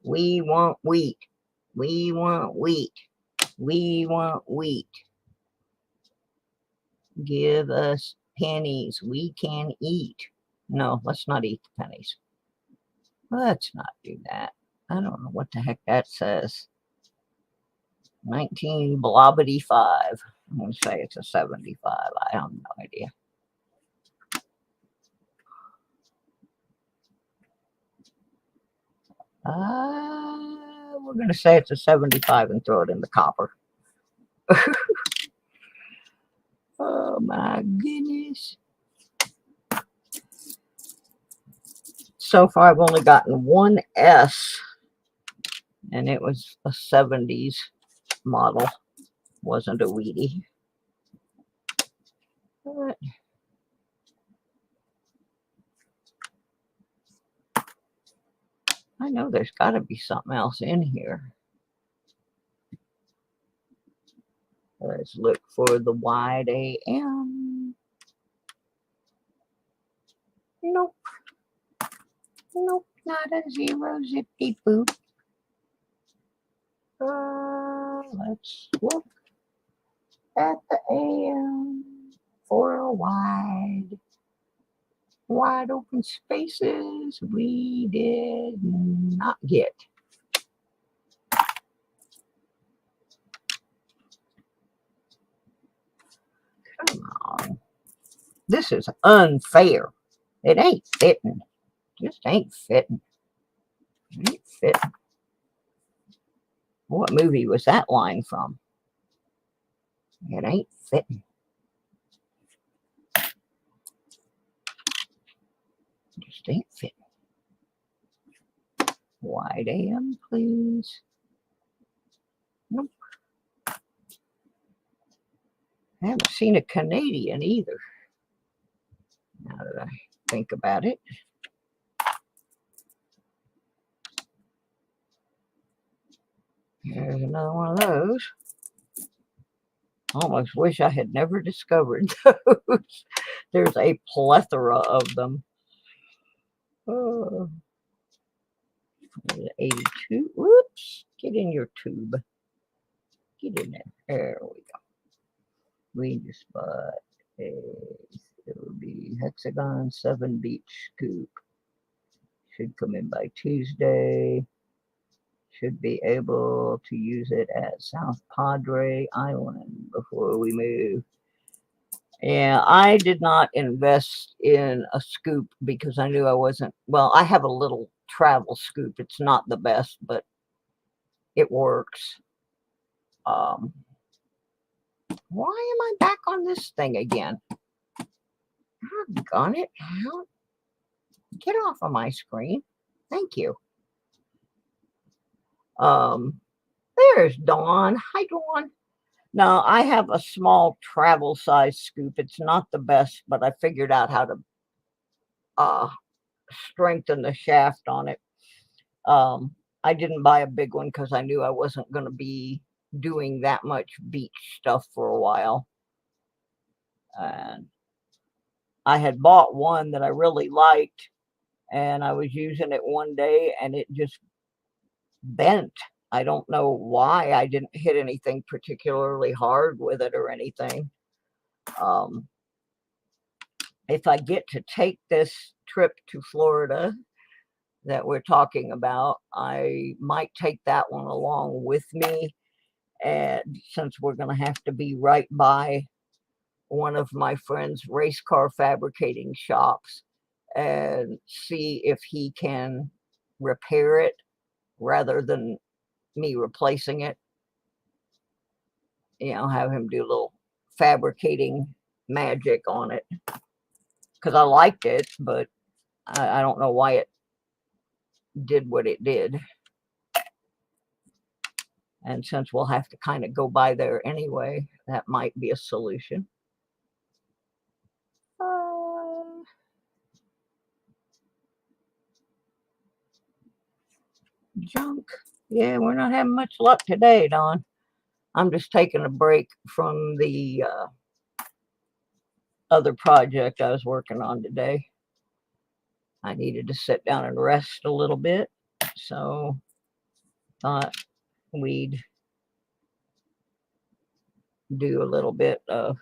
We want wheat. We want wheat. We want wheat. Give us pennies. We can eat. No, let's not eat the pennies. Let's not do that. I don't know what the heck that says. 19 blobbity 5. I'm going to say it's a 75. I have no idea. We're going to say it's a 75 and throw it in the copper. Oh my goodness. So far I've only gotten one S, and it was a 70s model. Wasn't a wheatie. But I know there's got to be something else in here. Let's look for the wide AM. Nope. Nope, not a 0 zippy boop. Let's look at the AM for a wide open spaces. We did not get. Come on. This is unfair. It ain't fitting. Just ain't fitting. It ain't fitting. What movie was that line from? It ain't fitting. Just ain't fitting. Wide AM, please. Nope. I haven't seen a Canadian either. Now that I think about it. Here's another one of those. Almost wish I had never discovered those. There's a plethora of them. Oh. 82. Whoops. Get in your tube. Get in there. There we go. We just bought a, it'll be Hexagon 7 Beach Scoop. Should come in by Tuesday. Should be able to use it at South Padre Island before we move. Yeah, I did not invest in a scoop because I knew I wasn't, well, I have a little travel scoop. It's not the best, but it works. Why am I back on this thing again? Doggone it. How? Get off of my screen. Thank you. There's Dawn. Hi, Dawn. Now, I have a small travel size scoop. It's not the best, but I figured out how to strengthen the shaft on it. I didn't buy a big one because I knew I wasn't going to be doing that much beach stuff for a while. And I had bought one that I really liked, and I was using it one day and it just bent. I don't know why. I didn't hit anything particularly hard with it or anything. If I get to take this trip to Florida that we're talking about, I might take that one along with me. And since we're going to have to be right by one of my friend's race car fabricating shops and see if he can repair it rather than me replacing it. You know, have him do a little fabricating magic on it. Because I liked it, but I don't know why it did what it did. And since we'll have to kind of go by there anyway, that might be a solution. Junk. Yeah, we're not having much luck today, Don. I'm just taking a break from the other project I was working on today. I needed to sit down and rest a little bit, so thought we'd do a little bit of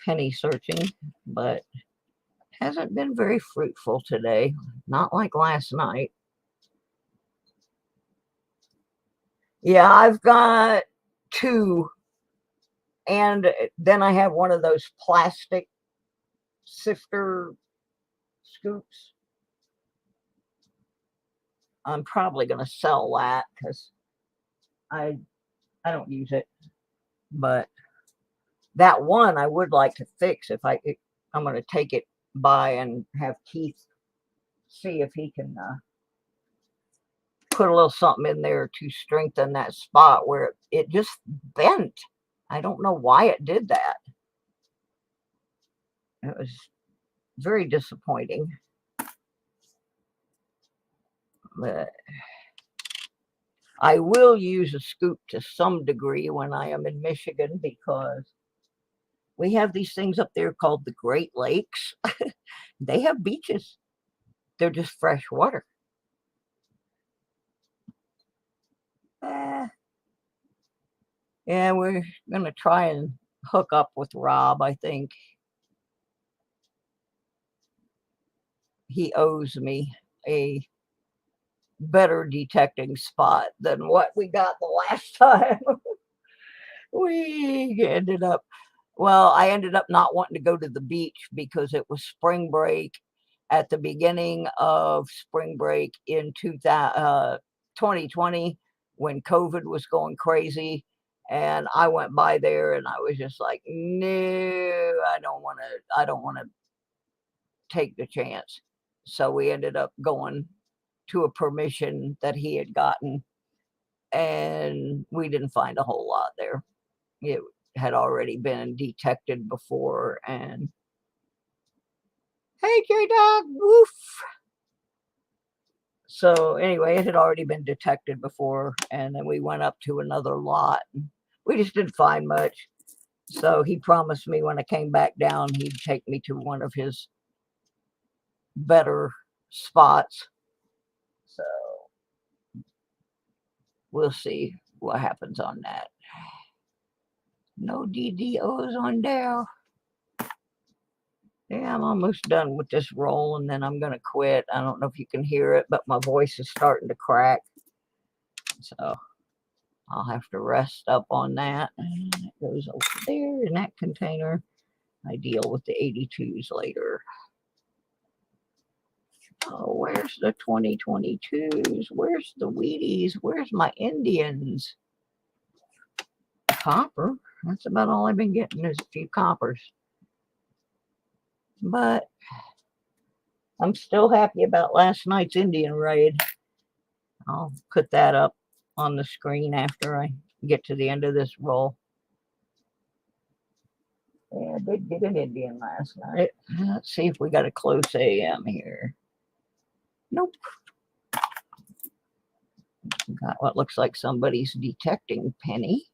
penny searching, but hasn't been very fruitful today. Not like last night. Yeah, I've got 2, and then I have one of those plastic sifter scoops. I'm probably going to sell that because I don't use it, but that one I would like to fix. I'm going to take it by and have Keith see if he can put a little something in there to strengthen that spot where it just bent. I don't know why it did that. It was very disappointing. But I will use a scoop to some degree when I am in Michigan because we have these things up there called the Great Lakes. They have beaches. They're just fresh water. Yeah, we're going to try and hook up with Rob, I think. He owes me a better detecting spot than what we got the last time. I ended up not wanting to go to the beach because it was spring break at the beginning of spring break in 2020 when COVID was going crazy. And I went by there and I was just like, no, I don't want to take the chance. So we ended up going to a permission that he had gotten, and we didn't find a whole lot there. It had already been detected before. And hey, J-Dog, woof. So anyway, it had already been detected before, and then we went up to another lot. We just didn't find much. So he promised me when I came back down, he'd take me to one of his better spots. So we'll see what happens on that. No DDOs on there. Yeah, I'm almost done with this roll, and then I'm going to quit. I don't know if you can hear it, but my voice is starting to crack. So I'll have to rest up on that. And it goes over there in that container. I deal with the 82s later. Oh, where's the 2022s? Where's the wheaties? Where's my Indians? Copper. That's about all I've been getting is a few coppers. But I'm still happy about last night's Indian raid. I'll put that up on the screen after I get to the end of this roll. Yeah, I did get an Indian last night. Let's see if we got a close AM here. Nope. Got what looks like somebody's detecting penny.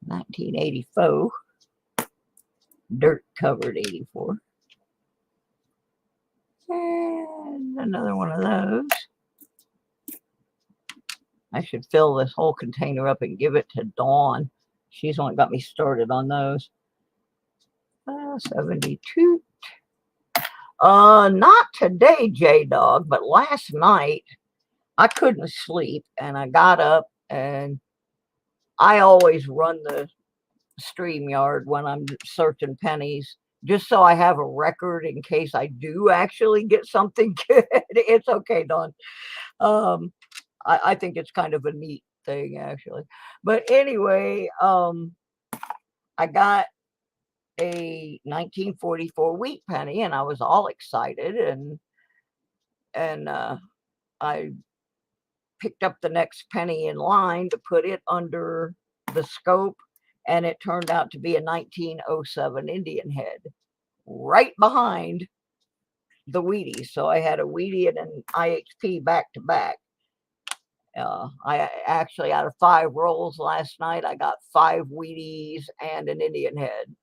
1984. Dirt covered 84. And another one of those. I should fill this whole container up and give it to Dawn. She's only got me started on those. 72. Not today, J-Dog, but last night I couldn't sleep and I got up, and I always run the StreamYard when I'm searching pennies, just so I have a record in case I do actually get something good. It's okay, Dawn. I think it's kind of a neat thing, actually. But anyway, I got a 1944 wheat penny, and I was all excited, and I picked up the next penny in line to put it under the scope, and it turned out to be a 1907 Indian head right behind the wheatie. So I had a wheatie and an IHP back to back. I actually, out of 5 rolls last night, I got 5 wheaties and an Indian head.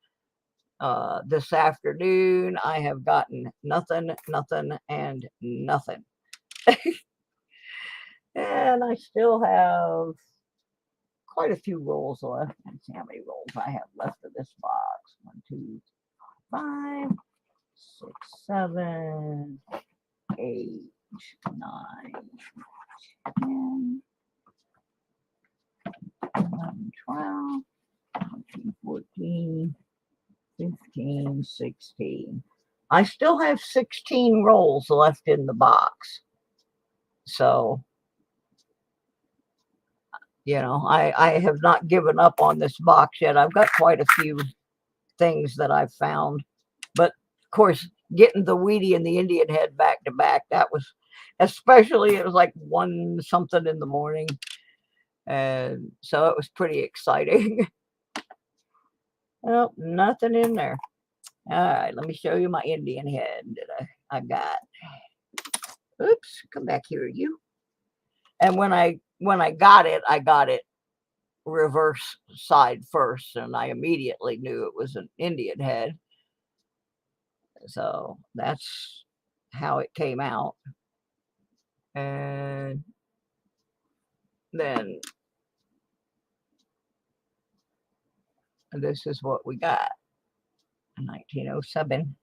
This afternoon, I have gotten nothing, nothing, and nothing. And I still have quite a few rolls left. Let's see how many rolls I have left of this box. 1, 2, 5, 6, 7, 8, 9, 10, 11, 12, 13, 14, 15, 16. I still have 16 rolls left in the box. So, you know, I have not given up on this box yet. I've got quite a few things that I've found. But, of course, getting the wheatie and the Indian head back to back, that was, especially, it was like 1 something in the morning. And so it was pretty exciting. Well, nothing in there. All right, let me show you my Indian head that I got. Oops, come back here, you. And when I got it reverse side first, and I immediately knew it was an Indian head. So that's how it came out. And then this is what we got. 1907.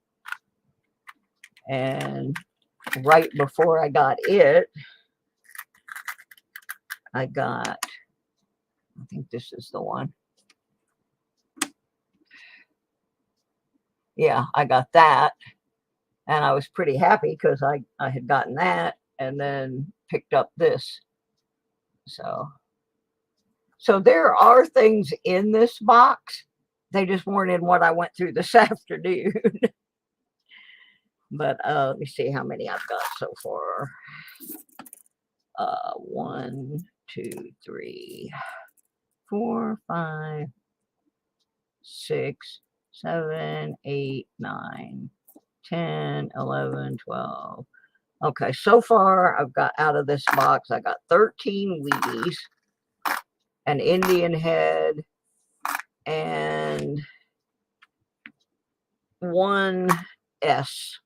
And right before I got it, I got, I think this is the one. Yeah, I got that. And I was pretty happy because I had gotten that and then picked up this. So there are things in this box. They just weren't in what I went through this afternoon. But let me see how many I've got so far. 1, 2, 3, 4, 5, 6, 7, 8, 9, 10, 11, 12. Okay, so far I've got out of this box, I got 13 wheaties, an Indian head, and 1 S,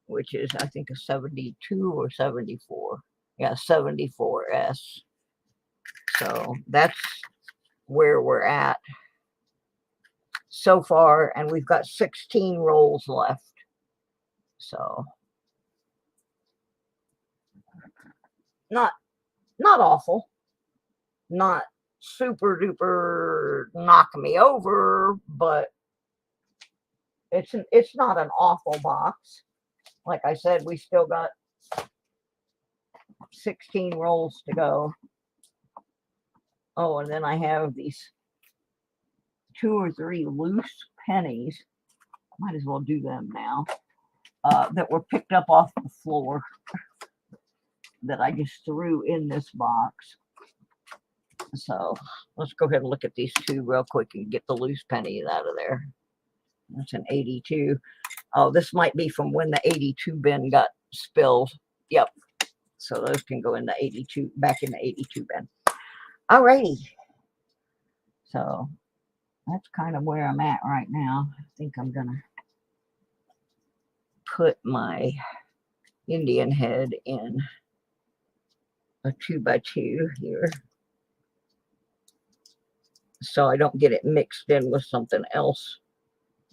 which is, I think, a 72 or 74. Yeah, 74 S. So that's where we're at so far, and we've got 16 rolls left. So not awful, not super duper knock me over, but it's not an awful box. Like I said, we still got 16 rolls to go. Oh, and then I have these 2 or 3 loose pennies. Might as well do them now. That were picked up off the floor that I just threw in this box. So let's go ahead and look at these 2 real quick and get the loose pennies out of there. That's an 82. Oh, this might be from when the 82 bin got spilled. Yep. So those can go in the 82, back in the 82 bin. Alrighty. So that's kind of where I'm at right now. I think I'm going to put my Indian head in a 2x2 here, so I don't get it mixed in with something else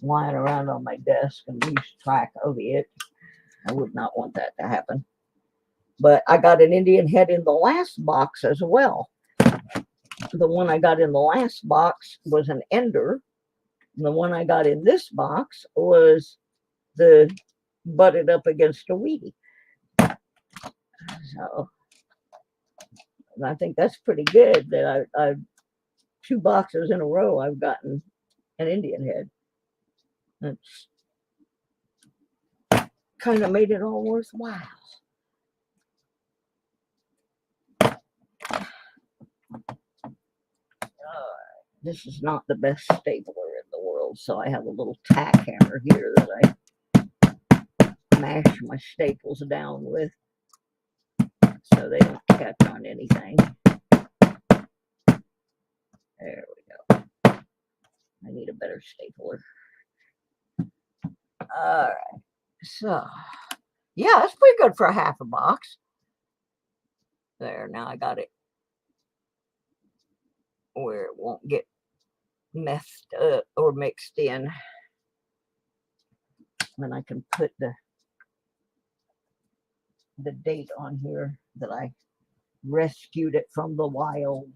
lying around on my desk and lose track of it. I would not want that to happen. But I got an Indian head in the last box as well. The one I got in the last box was an ender. And the one I got in this box was the butted up against a wheatie. So I think that's pretty good that I 2 boxes in a row I've gotten an Indian head. That's kind of made it all worthwhile. This is not the best stapler in the world, so I have a little tack hammer here that I mash my staples down with so they don't catch on anything. There we go. I need a better stapler. All right. So, yeah, that's pretty good for a half a box. There, now I got it where it won't get messed up or mixed in. And I can put the date on here that I rescued it from the wild.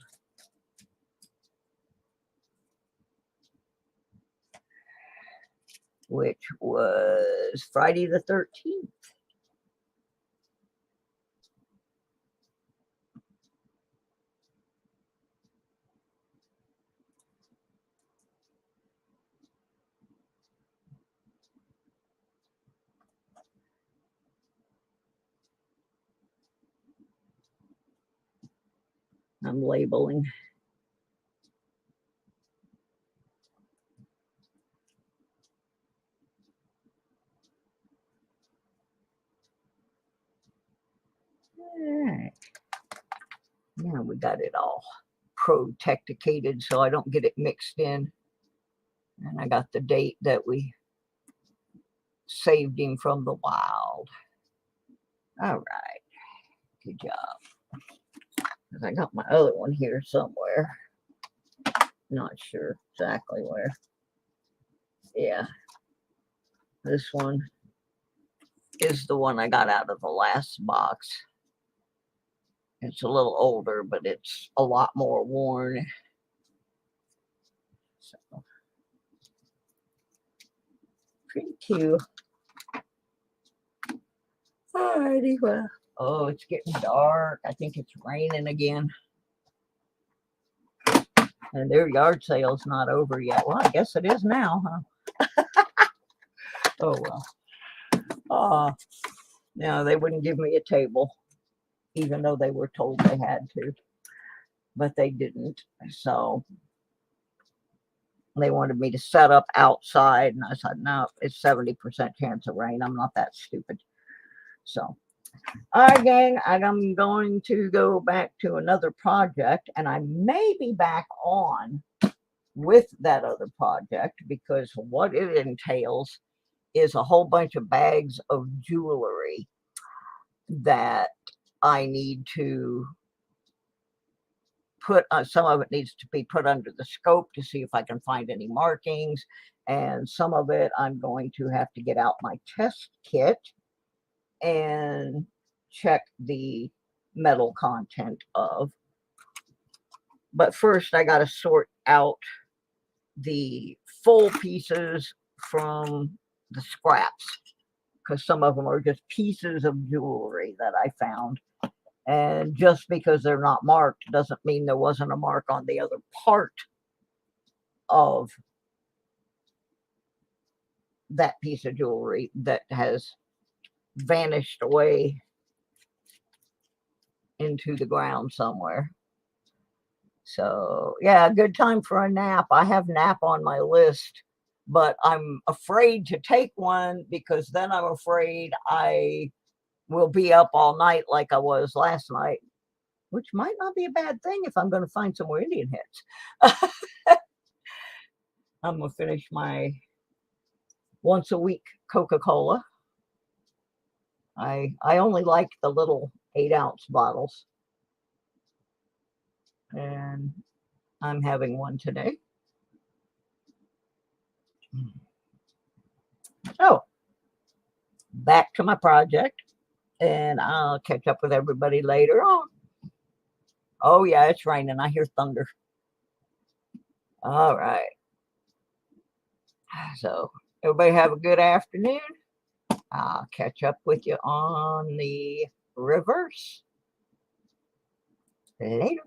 Which was Friday the 13th. I'm labeling. All right. Now we got it all protecticated so I don't get it mixed in. And I got the date that we saved him from the wild. All right. Good job. Because I got my other one here somewhere. Not sure exactly where. Yeah. This one is the one I got out of the last box. It's a little older, but it's a lot more worn. So, pretty cute. Alrighty, well. Oh, it's getting dark. I think it's raining again. And their yard sale's not over yet. Well, I guess it is now, huh? Oh, well. No, they wouldn't give me a table, even though they were told they had to. But they didn't. So they wanted me to set up outside. And I said, no, it's 70% chance of rain. I'm not that stupid. So, all right, gang, I'm going to go back to another project. And I may be back on with that other project because what it entails is a whole bunch of bags of jewelry that I need to put on. Some of it needs to be put under the scope to see if I can find any markings, and some of it I'm going to have to get out my test kit and check the metal content of. But first I got to sort out the full pieces from the scraps, because some of them are just pieces of jewelry that I found. And just because they're not marked doesn't mean there wasn't a mark on the other part of that piece of jewelry that has vanished away into the ground somewhere. So yeah, a good time for a nap. I have nap on my list, but I'm afraid to take one because then I'm afraid I will be up all night like I was last night, which might not be a bad thing if I'm going to find some more Indian heads. I'm going to finish my once a week Coca-Cola. I only like the little 8-ounce bottles, and I'm having one today. So back to my project, and I'll catch up with everybody later on. Oh yeah, it's raining. I hear thunder. All right. So everybody have a good afternoon. I'll catch up with you on the reverse later.